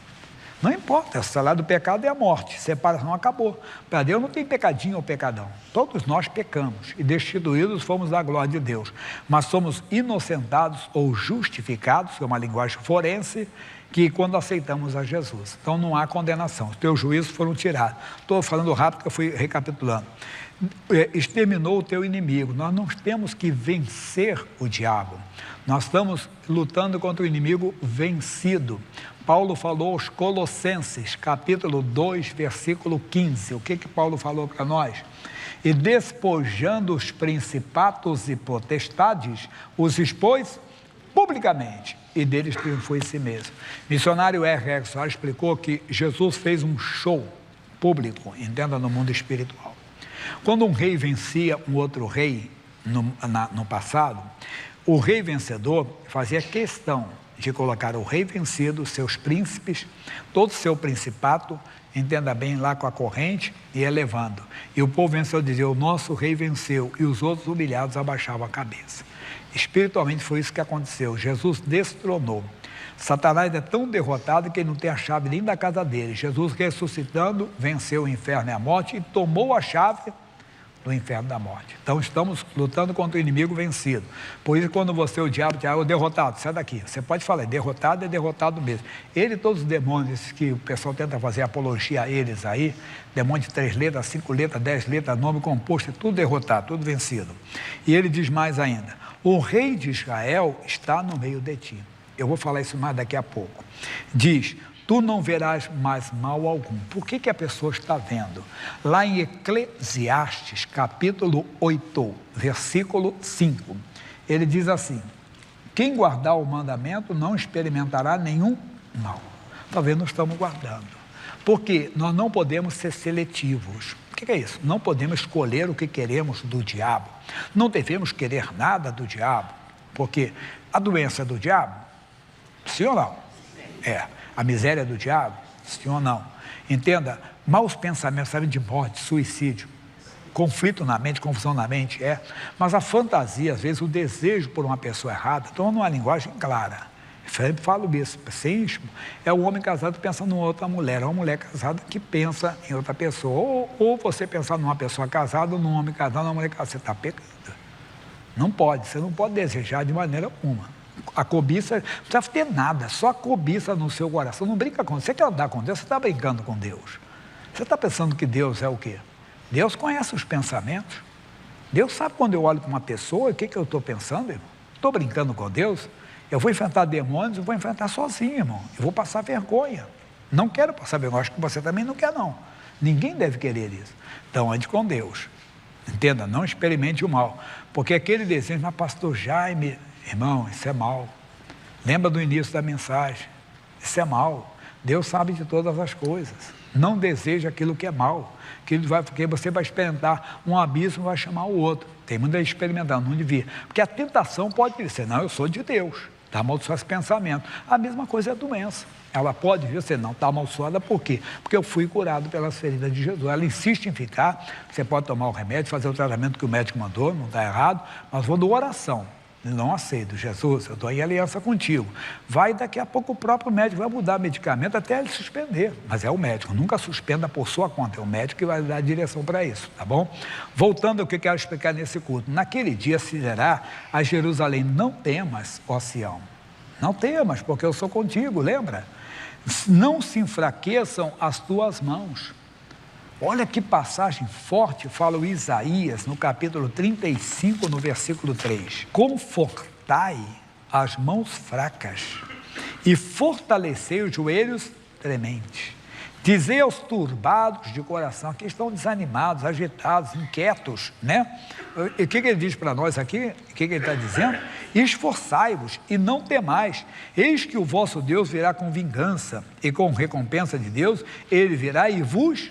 Não importa, o salário do pecado é a morte, separação acabou. Para Deus não tem pecadinho ou pecadão. Todos nós pecamos e destituídos fomos da glória de Deus. Mas somos inocentados ou justificados, que é uma linguagem forense, que quando aceitamos a Jesus. Então não há condenação, os teus juízos foram tirados. Estou falando rápido que eu fui recapitulando. Exterminou o teu inimigo. Nós não temos que vencer o diabo. Nós estamos lutando contra o inimigo vencido. Paulo falou aos Colossenses, capítulo 2, versículo 15. O que Paulo falou para nós? E despojando os principados e potestades, os expôs publicamente, e deles triunfou em si mesmo. Missionário R.R. Soares explicou que Jesus fez um show público, entenda, no mundo espiritual. Quando um rei vencia um outro rei no passado, o rei vencedor fazia questão de colocar o rei vencido, seus príncipes, todo o seu principado, entenda bem, lá com a corrente, e elevando. E o povo venceu, dizia: o nosso rei venceu, e os outros humilhados abaixavam a cabeça. Espiritualmente foi isso que aconteceu. Jesus destronou. Satanás é tão derrotado que ele não tem a chave nem da casa dele. Jesus, ressuscitando, venceu o inferno e a morte e tomou a chave do inferno da morte. Então estamos lutando contra o inimigo vencido. Por isso, quando você, o diabo, o derrotado, sai daqui. Você pode falar: é derrotado mesmo. Ele e todos os demônios que o pessoal tenta fazer apologia a eles aí, demônio de 3 letras, 5 letras, 10 letras, nome composto, tudo derrotado, tudo vencido. E ele diz mais ainda: o rei de Israel está no meio de ti. Eu vou falar isso mais daqui a pouco. Diz: tu não verás mais mal algum. Por que a pessoa está vendo? Lá em Eclesiastes, capítulo 8, versículo 5, ele diz assim: quem guardar o mandamento não experimentará nenhum mal. Talvez não estamos guardando. Porque nós não podemos ser seletivos. O que é isso? Não podemos escolher o que queremos do diabo. Não devemos querer nada do diabo. Porque a doença é do diabo? Sim ou não? É. A miséria do diabo? Sim ou não? Entenda, maus pensamentos, sabe, de morte, suicídio, conflito na mente, confusão na mente, mas a fantasia, às vezes, o desejo por uma pessoa errada, então numa linguagem clara. Eu sempre falo isso, é o homem casado pensando em outra mulher, é uma mulher casada que pensa em outra pessoa, ou você pensar numa pessoa casada, ou num homem casado, numa mulher casada, você está pecando. Não pode, você não pode desejar de maneira alguma. A cobiça, não precisa ter nada, só a cobiça no seu coração. Não brinca com Deus. Você quer andar com Deus, você está brincando com Deus. Você está pensando que Deus é o quê? Deus conhece os pensamentos. Deus sabe quando eu olho para uma pessoa, o que eu estou pensando, irmão? Estou brincando com Deus? Eu vou enfrentar demônios, eu vou enfrentar sozinho, irmão. Eu vou passar vergonha. Não quero passar vergonha, acho que você também não quer, não. Ninguém deve querer isso. Então, ande com Deus. Entenda, não experimente o mal. Porque aquele desejo, mas pastor Jaime... Irmão, isso é mal. Lembra do início da mensagem? Isso é mal. Deus sabe de todas as coisas. Não deseja aquilo que é mal. Porque você vai experimentar um abismo e vai chamar o outro. Tem muita gente experimentando, não devia. Porque a tentação pode dizer: não, eu sou de Deus. Está amaldiçoado esse pensamento. A mesma coisa é a doença. Ela pode vir, você não está amaldiçoada, por quê? Porque eu fui curado pelas feridas de Jesus. Ela insiste em ficar, você pode tomar o remédio, fazer o tratamento que o médico mandou, não está errado, mas vou dar oração. Não aceito, Jesus, eu estou em aliança contigo. Vai, daqui a pouco o próprio médico vai mudar o medicamento até ele suspender. Mas é o médico, nunca suspenda por sua conta, é o médico que vai dar a direção para isso, tá bom? Voltando ao que eu quero explicar nesse culto. Naquele dia se dirá a Jerusalém: não temas, ó Sião, não temas, porque eu sou contigo, lembra? Não se enfraqueçam as tuas mãos. Olha que passagem forte, fala o Isaías, no capítulo 35, no versículo 3. Confortai as mãos fracas e fortalecei os joelhos trementes. Dizei aos turbados de coração, que estão desanimados, agitados, inquietos, né? E o que ele diz para nós aqui? O que ele está dizendo? Esforçai-vos e não temais, eis que o vosso Deus virá com vingança e com recompensa de Deus, ele virá e vos...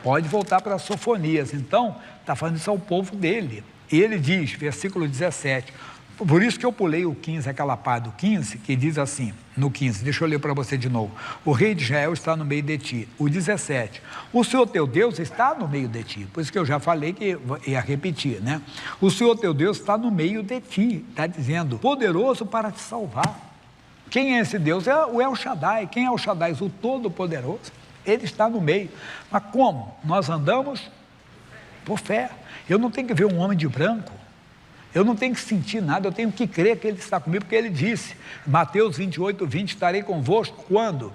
Pode voltar para Sofonias, então, está falando isso ao povo dele. E ele diz, versículo 17, por isso que eu pulei o 15, aquela parte do 15, que diz assim, no 15, deixa eu ler para você de novo. O rei de Israel está no meio de ti. O 17, o Senhor teu Deus está no meio de ti. Por isso que eu já falei que ia repetir, né? O Senhor teu Deus está no meio de ti, está dizendo, poderoso para te salvar. Quem é esse Deus? É o El Shaddai. Quem é o Shaddai? O Todo-Poderoso. Ele está no meio. Mas como? Nós andamos por fé. Eu não tenho que ver um homem de branco. Eu não tenho que sentir nada. Eu tenho que crer que Ele está comigo, porque Ele disse, Mateus 28, 20, estarei convosco quando?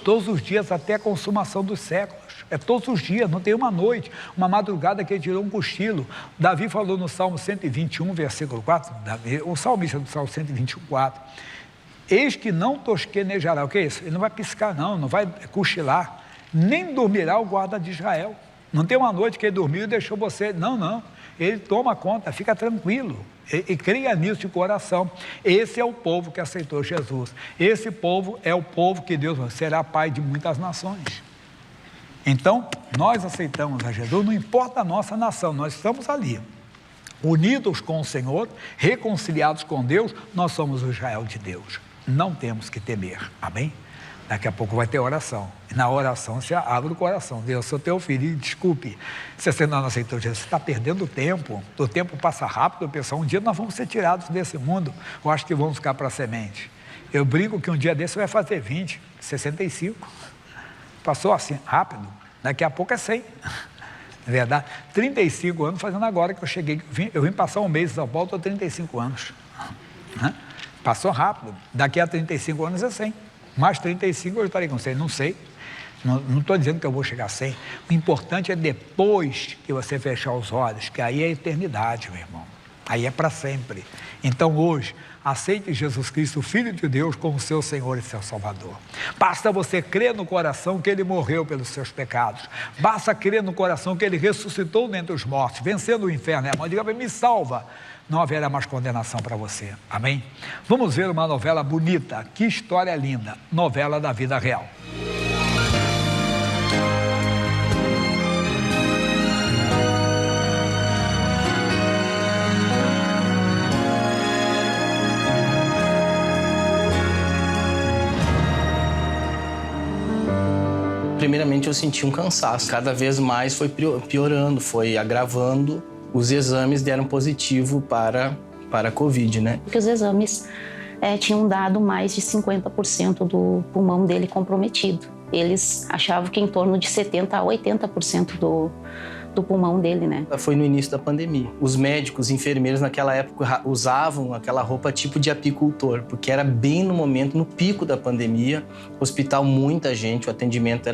Todos os dias até a consumação dos séculos. É todos os dias, não tem uma noite, uma madrugada que Ele tirou um cochilo. Davi falou no Salmo 121, versículo 4, o salmista do Salmo 121, 4. Eis que não tosquenejará, o que é isso? Ele não vai piscar não vai cochilar, nem dormirá o guarda de Israel. Não tem uma noite que ele dormiu e deixou você, não, ele toma conta, fica tranquilo, e cria nisso de coração. Esse é o povo que aceitou Jesus, esse povo é o povo que Deus será pai de muitas nações. Então, nós aceitamos a Jesus, não importa a nossa nação, nós estamos ali, unidos com o Senhor, reconciliados com Deus, nós somos o Israel de Deus. Não temos que temer, amém? Daqui a pouco vai ter oração, e na oração você abre o coração, Deus, sou teu filho, e desculpe, se você não aceitou Jesus, você está perdendo tempo, o tempo passa rápido, pessoal, um dia nós vamos ser tirados desse mundo, eu acho que vamos ficar para a semente. Eu brinco que um dia desse vai fazer 20, 65, passou assim, rápido, daqui a pouco é 100, é verdade, 35 anos fazendo agora que eu cheguei, eu vim passar um mês em São Paulo, estou 35 anos, né? Passou rápido, daqui a 35 anos é 100, mais 35 eu estarei com 100, não sei, não estou dizendo que eu vou chegar a 100, o importante é depois que você fechar os olhos, que aí é a eternidade, meu irmão, aí é para sempre. Então hoje, aceite Jesus Cristo, Filho de Deus, como seu Senhor e seu Salvador. Basta você crer no coração que Ele morreu pelos seus pecados, basta crer no coração que Ele ressuscitou dentre os mortos, vencendo o inferno, irmão, diga para mim, me salva, não haverá mais condenação para você, amém? Vamos ver uma novela bonita, que história linda, novela da vida real. Primeiramente eu senti um cansaço, cada vez mais foi piorando, foi agravando. Os exames deram positivo para a Covid, né? Porque os exames tinham dado mais de 50% do pulmão dele comprometido. Eles achavam que em torno de 70% a 80% do pulmão dele, né? Foi no início da pandemia. Os médicos, enfermeiros naquela época usavam aquela roupa tipo de apicultor, porque era bem no momento, no pico da pandemia. Hospital, muita gente, o atendimento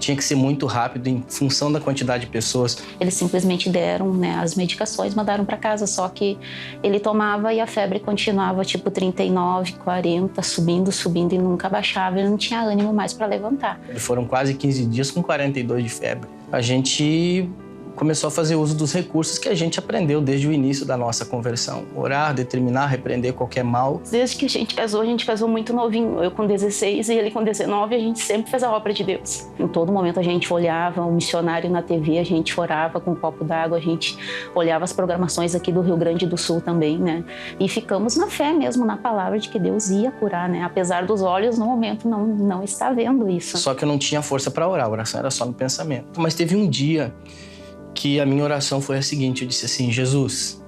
tinha que ser muito rápido em função da quantidade de pessoas. Eles simplesmente deram, né, as medicações, mandaram para casa, só que ele tomava e a febre continuava tipo 39, 40, subindo e nunca baixava. Ele não tinha ânimo mais para levantar. Foram quase 15 dias com 42 de febre. A gente começou a fazer uso dos recursos que a gente aprendeu desde o início da nossa conversão. Orar, determinar, repreender qualquer mal. Desde que a gente casou muito novinho. Eu com 16 e ele com 19, a gente sempre fez a obra de Deus. Em todo momento a gente olhava um missionário na TV, a gente orava com um copo d'água, a gente olhava as programações aqui do Rio Grande do Sul também, né? E ficamos na fé mesmo, na palavra de que Deus ia curar, né? Apesar dos olhos, no momento, não está vendo isso. Só que eu não tinha força para orar, a oração era só no pensamento. Mas teve um dia que a minha oração foi a seguinte, eu disse assim, Jesus,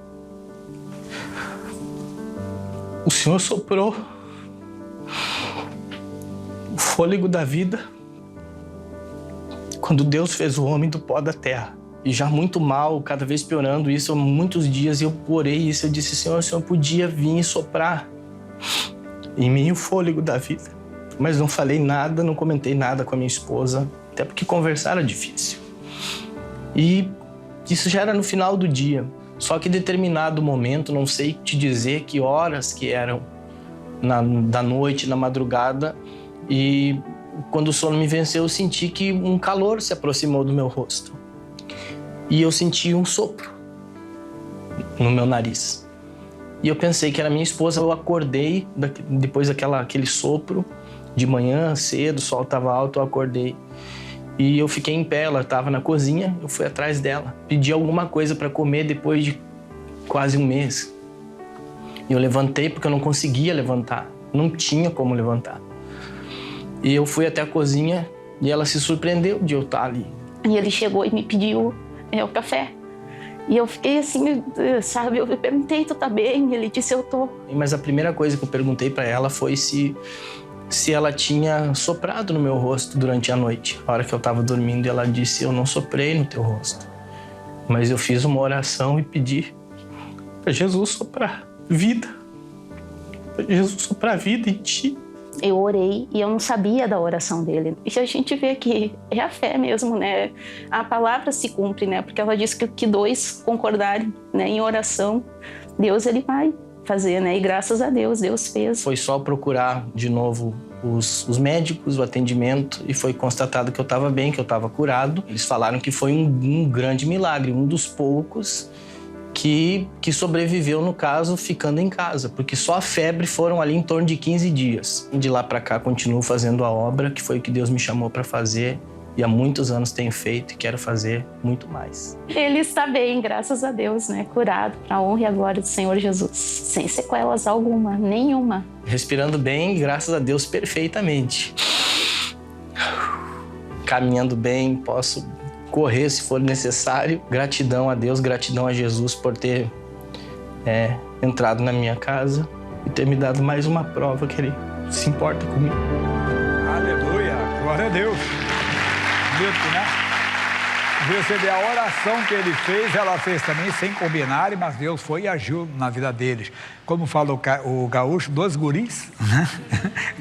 o Senhor soprou o fôlego da vida quando Deus fez o homem do pó da terra. E já muito mal, cada vez piorando isso, há muitos dias eu orei isso, eu disse, Senhor, o Senhor podia vir e soprar em mim o fôlego da vida. Mas não falei nada, não comentei nada com a minha esposa, até porque conversar era difícil. E isso já era no final do dia. Só que em determinado momento, não sei te dizer que horas que eram da noite, na madrugada, e quando o sono me venceu, eu senti que um calor se aproximou do meu rosto. E eu senti um sopro no meu nariz. E eu pensei que era minha esposa. Eu acordei depois daquele sopro, de manhã, cedo, o sol estava alto, eu acordei. E eu fiquei em pé, ela estava na cozinha, eu fui atrás dela. Pedi alguma coisa para comer depois de quase um mês. E eu levantei porque eu não conseguia levantar, não tinha como levantar. E eu fui até a cozinha e ela se surpreendeu de eu estar ali. E ele chegou e me pediu o café. E eu fiquei assim, sabe, eu perguntei, tu tá bem? Ele disse, eu tô. Mas a primeira coisa que eu perguntei para ela foi se ela tinha soprado no meu rosto durante a noite. A hora que eu estava dormindo, ela disse, eu não soprei no teu rosto. Mas eu fiz uma oração e pedi para Jesus soprar vida. Para Jesus soprar vida em ti. Eu orei e eu não sabia da oração dele. E a gente vê que é a fé mesmo, né? A palavra se cumpre, né? Porque ela diz que dois concordarem, né, em oração, Deus ele vai fazer, né? E graças a Deus, Deus fez. Foi só procurar de novo os médicos, o atendimento, e foi constatado que eu estava bem, que eu estava curado. Eles falaram que foi um grande milagre, um dos poucos que sobreviveu, no caso, ficando em casa, porque só a febre foram ali em torno de 15 dias. E de lá para cá continuo fazendo a obra, que foi o que Deus me chamou para fazer, e há muitos anos tenho feito e quero fazer muito mais. Ele está bem, graças a Deus, né? Curado, para a honra e a glória do Senhor Jesus, sem sequelas alguma, nenhuma. Respirando bem, graças a Deus, perfeitamente. Caminhando bem, posso correr se for necessário. Gratidão a Deus, gratidão a Jesus por ter entrado na minha casa e ter me dado mais uma prova que Ele se importa comigo. Aleluia, glória a Deus. Bonito, né? Você vê a oração que ele fez, ela fez também sem combinar, mas Deus foi e agiu na vida deles. Como fala o gaúcho, 2 guris, né?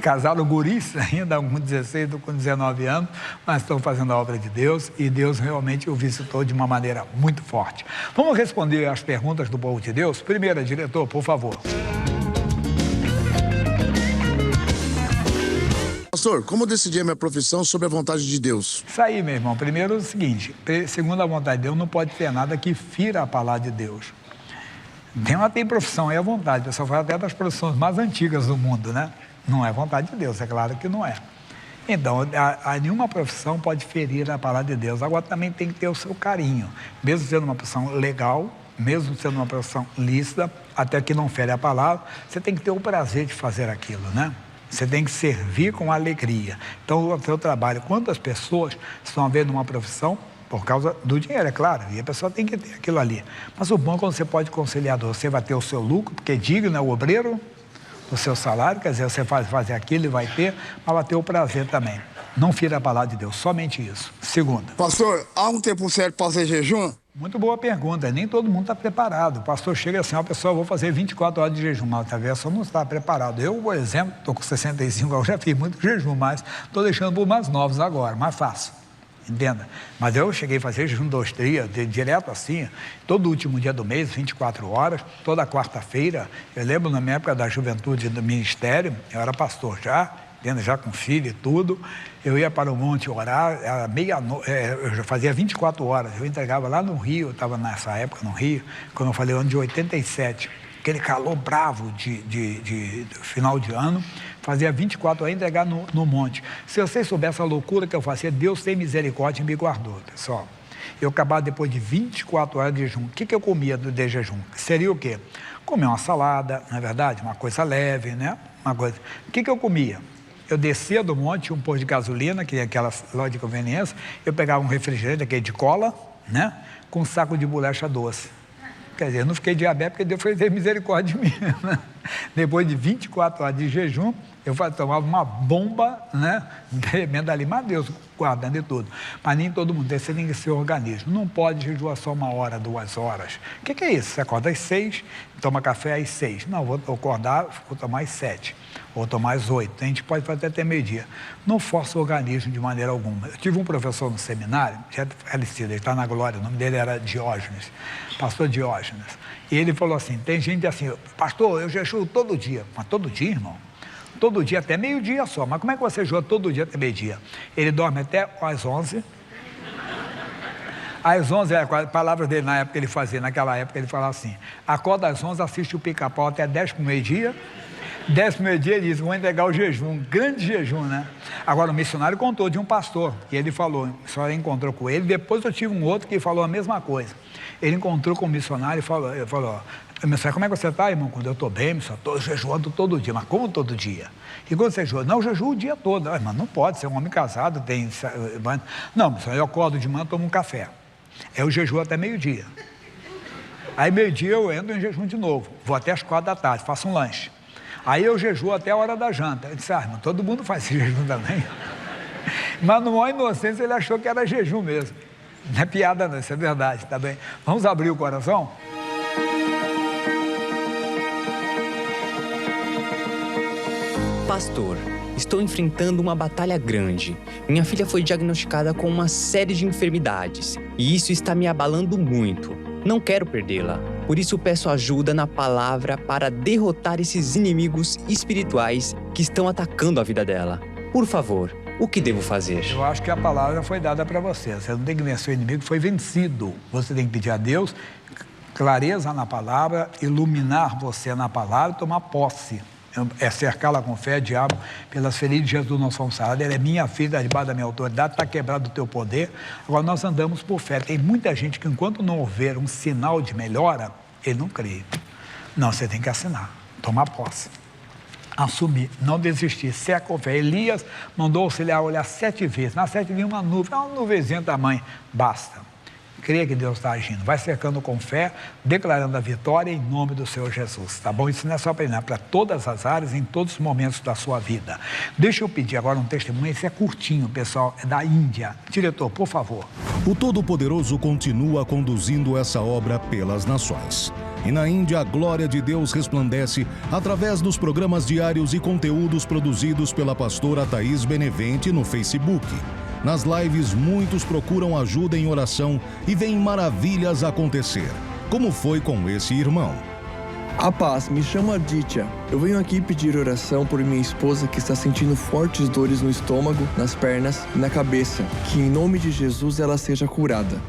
Casaram guris ainda, um com 16, outro com 19 anos, mas estão fazendo a obra de Deus e Deus realmente o visitou de uma maneira muito forte. Vamos responder as perguntas do povo de Deus? Primeira, diretor, por favor. Pastor, como decidir a minha profissão sobre a vontade de Deus? Isso aí, meu irmão. Primeiro é o seguinte, segundo a vontade de Deus, não pode ter nada que fira a palavra de Deus. Tem profissão, é a vontade. O pessoal fala até das profissões mais antigas do mundo, né? Não é vontade de Deus, é claro que não é. Então, nenhuma profissão pode ferir a palavra de Deus. Agora, também tem que ter o seu carinho. Mesmo sendo uma profissão legal, mesmo sendo uma profissão lícita, até que não fere a palavra, você tem que ter o prazer de fazer aquilo, né? Você tem que servir com alegria. Então, o seu trabalho, quantas pessoas estão vendo uma profissão por causa do dinheiro, é claro, e a pessoa tem que ter aquilo ali. Mas o bom é quando você pode conciliar, você vai ter o seu lucro, porque é digno, é o obreiro, o seu salário, quer dizer, você fazer aquilo e vai ter, mas vai ter o prazer também. Não fira a palavra de Deus, somente isso. Segunda. Pastor, há um tempo certo para fazer jejum? Muito boa pergunta, nem todo mundo está preparado. O pastor chega assim, pessoal, vou fazer 24 horas de jejum, mas a pessoa não está preparado. Eu, por exemplo, estou com 65, eu já fiz muito jejum, mas estou deixando por mais novos agora, mais fácil, entenda. Mas eu cheguei a fazer jejum 2 dias, direto assim, todo último dia do mês, 24 horas, toda quarta-feira. Eu lembro na minha época da juventude do ministério, eu era pastor já com filho e tudo, eu ia para o monte orar, era eu já fazia 24 horas, eu entregava lá no Rio, eu estava nessa época no Rio, quando eu falei ano de 87, aquele calor bravo de final de ano, fazia 24 horas, entregar no monte. Se vocês soubessem a loucura que eu fazia, Deus tem misericórdia e me guardou, pessoal. Eu acabava depois de 24 horas de jejum. O que eu comia de jejum? Seria o quê? Comer uma salada, não é verdade? Uma coisa leve, né? Uma coisa. O que eu comia? Eu descia do monte, um posto de gasolina, que é aquela loja de conveniência, eu pegava um refrigerante, aquele de cola, né? Com um saco de bolacha doce. Quer dizer, eu não fiquei diabético, porque Deus foi ter misericórdia de mim, né? Depois de 24 horas de jejum, eu tomava uma bomba, né? Tremenda ali, mas Deus guardando e tudo. Mas nem todo mundo, você tem que ser organismo. Não pode jejuar só 1 hora, 2 horas. O que é isso? Você acorda às 6, toma café às 6. Não, vou acordar, vou tomar às 7. Ou tomar às 8. A gente pode fazer até meio-dia. Não força o organismo de maneira alguma. Eu tive um professor no seminário, já falecido, ele está na glória, o nome dele era Diógenes, pastor Diógenes. E ele falou assim, tem gente assim, pastor, eu jejuo todo dia. Mas todo dia, irmão? todo dia até meio-dia só. Mas como é que você jejua todo dia até meio-dia? Ele dorme até às 11. Às 11, a palavra dele na época ele fazia, naquela época ele falava assim: acorda às 11, assiste o Pica-Pau até 10 para o meio-dia. 10 para o meio-dia ele diz: vou entregar o jejum, um grande jejum, né? Agora o missionário contou de um pastor, e ele falou, só encontrou com ele. Depois eu tive um outro que falou a mesma coisa. Ele encontrou com o missionário e falou: missionário, como é que você está, irmão? Quando eu estou bem, missionário, estou jejuando todo dia. Mas como todo dia? E quando você jejua? Não, eu jejuo o dia todo. Mas não pode, você é um homem casado, tem... Não, missionário, eu acordo de manhã, tomo um café. Eu jejuo até meio-dia. Aí meio-dia eu entro em jejum de novo. Vou até as 4 da tarde, faço um lanche. Aí eu jejuo até a hora da janta. Eu disse: irmão, todo mundo faz esse jejum também. Mas no maior inocência ele achou que era jejum mesmo. Não é piada não, isso é verdade, tá bem? Vamos abrir o coração? Pastor, estou enfrentando uma batalha grande. Minha filha foi diagnosticada com uma série de enfermidades e isso está me abalando muito. Não quero perdê-la. Por isso peço ajuda na palavra para derrotar esses inimigos espirituais que estão atacando a vida dela. Por favor, o que devo fazer? Eu acho que a palavra foi dada para você. Você não tem que vencer o inimigo, foi vencido. Você tem que pedir a Deus clareza na palavra, iluminar você na palavra e tomar posse. É cercá-la com fé, diabo, pelas feridas de Jesus nós fomos sarados. Ela é minha filha, debaixo da minha autoridade, está quebrado o teu poder. Agora nós andamos por fé. Tem muita gente que enquanto não houver um sinal de melhora, ele não crê. Não, você tem que assinar, tomar posse, assumir, não desistir, seca com fé. Elias mandou o auxiliar olhar 7 vezes. Na 7 vinha uma nuvenzinha da mãe, basta. Creia que Deus está agindo. Vai cercando com fé, declarando a vitória em nome do Senhor Jesus, tá bom? Isso não é só para ele, não, é para todas as áreas, em todos os momentos da sua vida. Deixa eu pedir agora um testemunho, esse é curtinho, pessoal, é da Índia. Diretor, por favor. O Todo-Poderoso continua conduzindo essa obra pelas nações. E na Índia, a glória de Deus resplandece através dos programas diários e conteúdos produzidos pela pastora Thaís Benevente no Facebook. Nas lives, muitos procuram ajuda em oração e veem maravilhas acontecer, como foi com esse irmão. A paz, me chamo Aditya. Eu venho aqui pedir oração por minha esposa que está sentindo fortes dores no estômago, nas pernas e na cabeça. Que em nome de Jesus ela seja curada.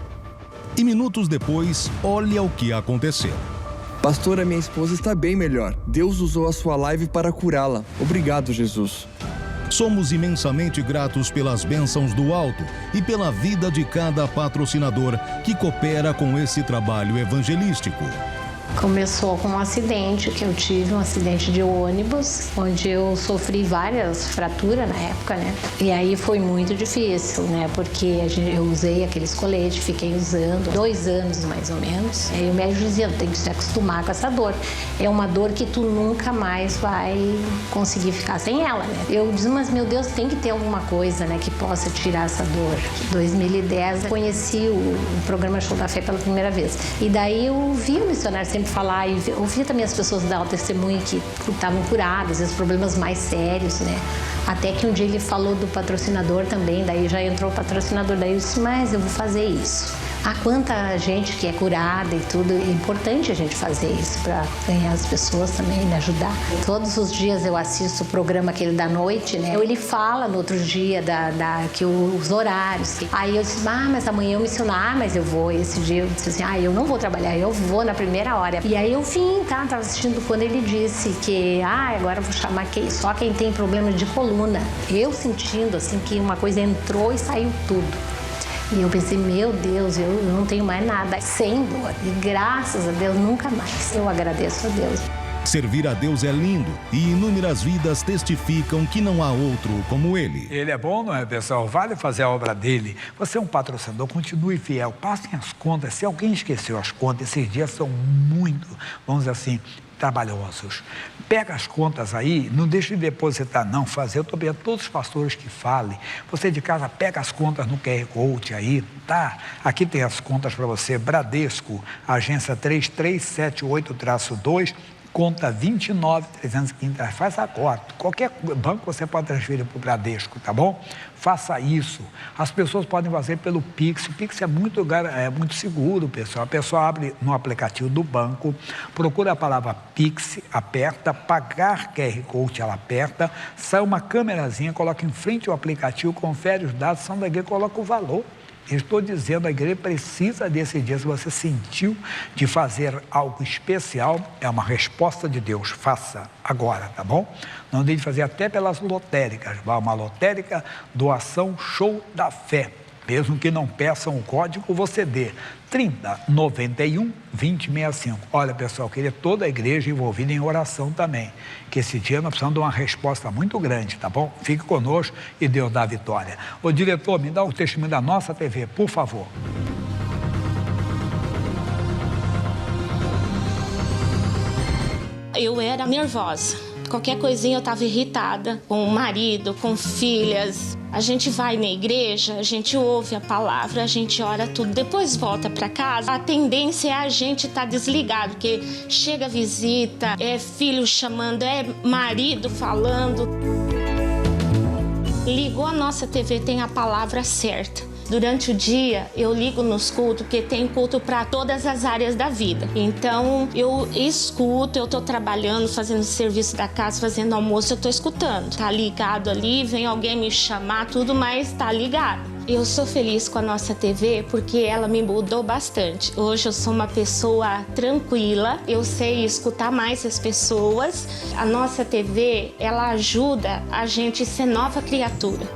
E minutos depois, olha o que aconteceu. Pastora, minha esposa está bem melhor. Deus usou a sua live para curá-la. Obrigado, Jesus. Somos imensamente gratos pelas bênçãos do alto e pela vida de cada patrocinador que coopera com esse trabalho evangelístico. Começou com um acidente que eu tive, um acidente de ônibus, onde eu sofri várias fraturas na época, né? E aí foi muito difícil, né? Porque eu usei aqueles coletes, fiquei usando 2 anos mais ou menos. Aí o médico dizia: tem que se acostumar com essa dor. É uma dor que tu nunca mais vai conseguir ficar sem ela, né? Eu disse: mas meu Deus, tem que ter alguma coisa, né, que possa tirar essa dor. Em 2010 eu conheci o programa Show da Fé pela primeira vez. E daí eu vi o missionário sempre falar e ouvia também as pessoas dar o testemunho que estavam curadas, às vezes problemas mais sérios, né? Até que um dia ele falou do patrocinador também, daí já entrou o patrocinador, daí eu disse: mas eu vou fazer isso. Há quanta gente que é curada e tudo, é importante a gente fazer isso para ganhar as pessoas também, né, ajudar. Todos os dias eu assisto o programa aquele da noite, né? Ele fala no outro dia que os horários. Aí eu disse: mas amanhã eu missionar, mas eu vou. Esse dia eu disse assim: eu não vou trabalhar, eu vou na primeira hora. E aí eu vim, tá? Tava assistindo quando ele disse que, agora eu vou chamar só quem tem problema de coluna. Eu sentindo assim que uma coisa entrou e saiu tudo. E eu pensei: meu Deus, eu não tenho mais nada, sem dor. E graças a Deus, nunca mais. Eu agradeço a Deus. Servir a Deus é lindo e inúmeras vidas testificam que não há outro como Ele. Ele é bom, não é, pessoal? Vale fazer a obra dele. Você é um patrocinador, continue fiel. Passem as contas. Se alguém esqueceu as contas, esses dias são muito, vamos dizer assim, trabalhosos. Pega as contas aí, não deixe de depositar, não, fazer. Eu estou vendo todos os pastores que falem. Você de casa, pega as contas no QR Code aí, tá? Aqui tem as contas para você. Bradesco, agência 3378-2, conta 29.315, faz agora. Qualquer banco você pode transferir para o Bradesco, tá bom? Faça isso. As pessoas podem fazer pelo Pix. O Pix é muito seguro, pessoal. A pessoa abre no aplicativo do banco, procura a palavra Pix, aperta, pagar QR Code, ela aperta, sai uma câmerazinha, coloca em frente ao aplicativo, confere os dados, são daqui, coloca o valor. Eu estou dizendo, a igreja precisa desse dia. Se você sentiu de fazer algo especial, é uma resposta de Deus. Faça agora, tá bom? Não deixe de fazer até pelas lotéricas. Uma lotérica, doação, show da fé. Mesmo que não peçam o código, você dê 3091-2065. Olha, pessoal, eu queria toda a igreja envolvida em oração também. Que esse dia nós precisamos de uma resposta muito grande, tá bom? Fique conosco e Deus dá a vitória. Ô, diretor, me dá o testemunho da nossa TV, por favor. Eu era nervosa. Qualquer coisinha eu estava irritada, com o marido, com filhas. A gente vai na igreja, a gente ouve a palavra, a gente ora tudo. Depois volta para casa, a tendência é a gente estar desligado, porque chega visita, é filho chamando, é marido falando. Ligou a nossa TV, tem a palavra certa. Durante o dia, eu ligo nos cultos, porque tem culto para todas as áreas da vida. Então, eu escuto, eu estou trabalhando, fazendo serviço da casa, fazendo almoço, eu estou escutando. Tá ligado ali, vem alguém me chamar, tudo, mas tá ligado. Eu sou feliz com a nossa TV porque ela me mudou bastante. Hoje eu sou uma pessoa tranquila, eu sei escutar mais as pessoas. A nossa TV, ela ajuda a gente a ser nova criatura.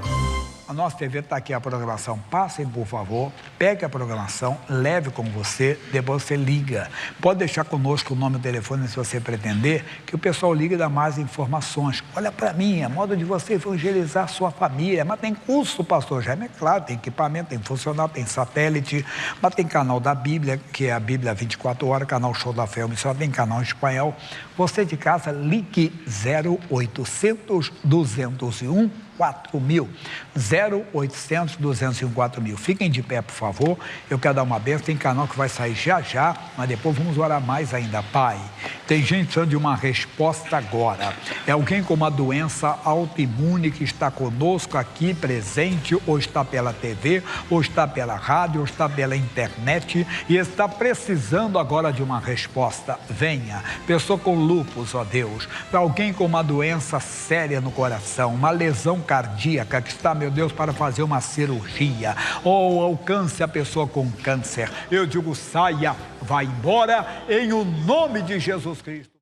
A nossa TV está aqui, a programação. Passem, por favor, pegue a programação, leve com você, depois você liga. Pode deixar conosco o nome e o telefone se você pretender, que o pessoal liga e dá mais informações. Olha para mim, é modo de você evangelizar a sua família. Mas tem curso, pastor Jaime, é claro, tem equipamento, tem funcionário, tem satélite, mas tem canal da Bíblia, que é a Bíblia 24 horas, canal Show da Fé, só tem canal em espanhol. Você de casa, ligue 0800 201 4000, 0800 201 4000. Fiquem de pé, por favor. Eu quero dar uma bênção. Tem canal que vai sair já, mas depois vamos orar mais ainda. Pai, tem gente precisando de uma resposta agora. É alguém com uma doença autoimune que está conosco aqui presente, ou está pela TV, ou está pela rádio, ou está pela internet e está precisando agora de uma resposta. Venha. Pessoa com lúpus, ó Deus. Alguém com uma doença séria no coração, uma lesão cardíaca que está, meu Deus, para fazer uma cirurgia, ou alcance a pessoa com câncer. Eu digo, saia, vá embora, em o nome de Jesus Cristo.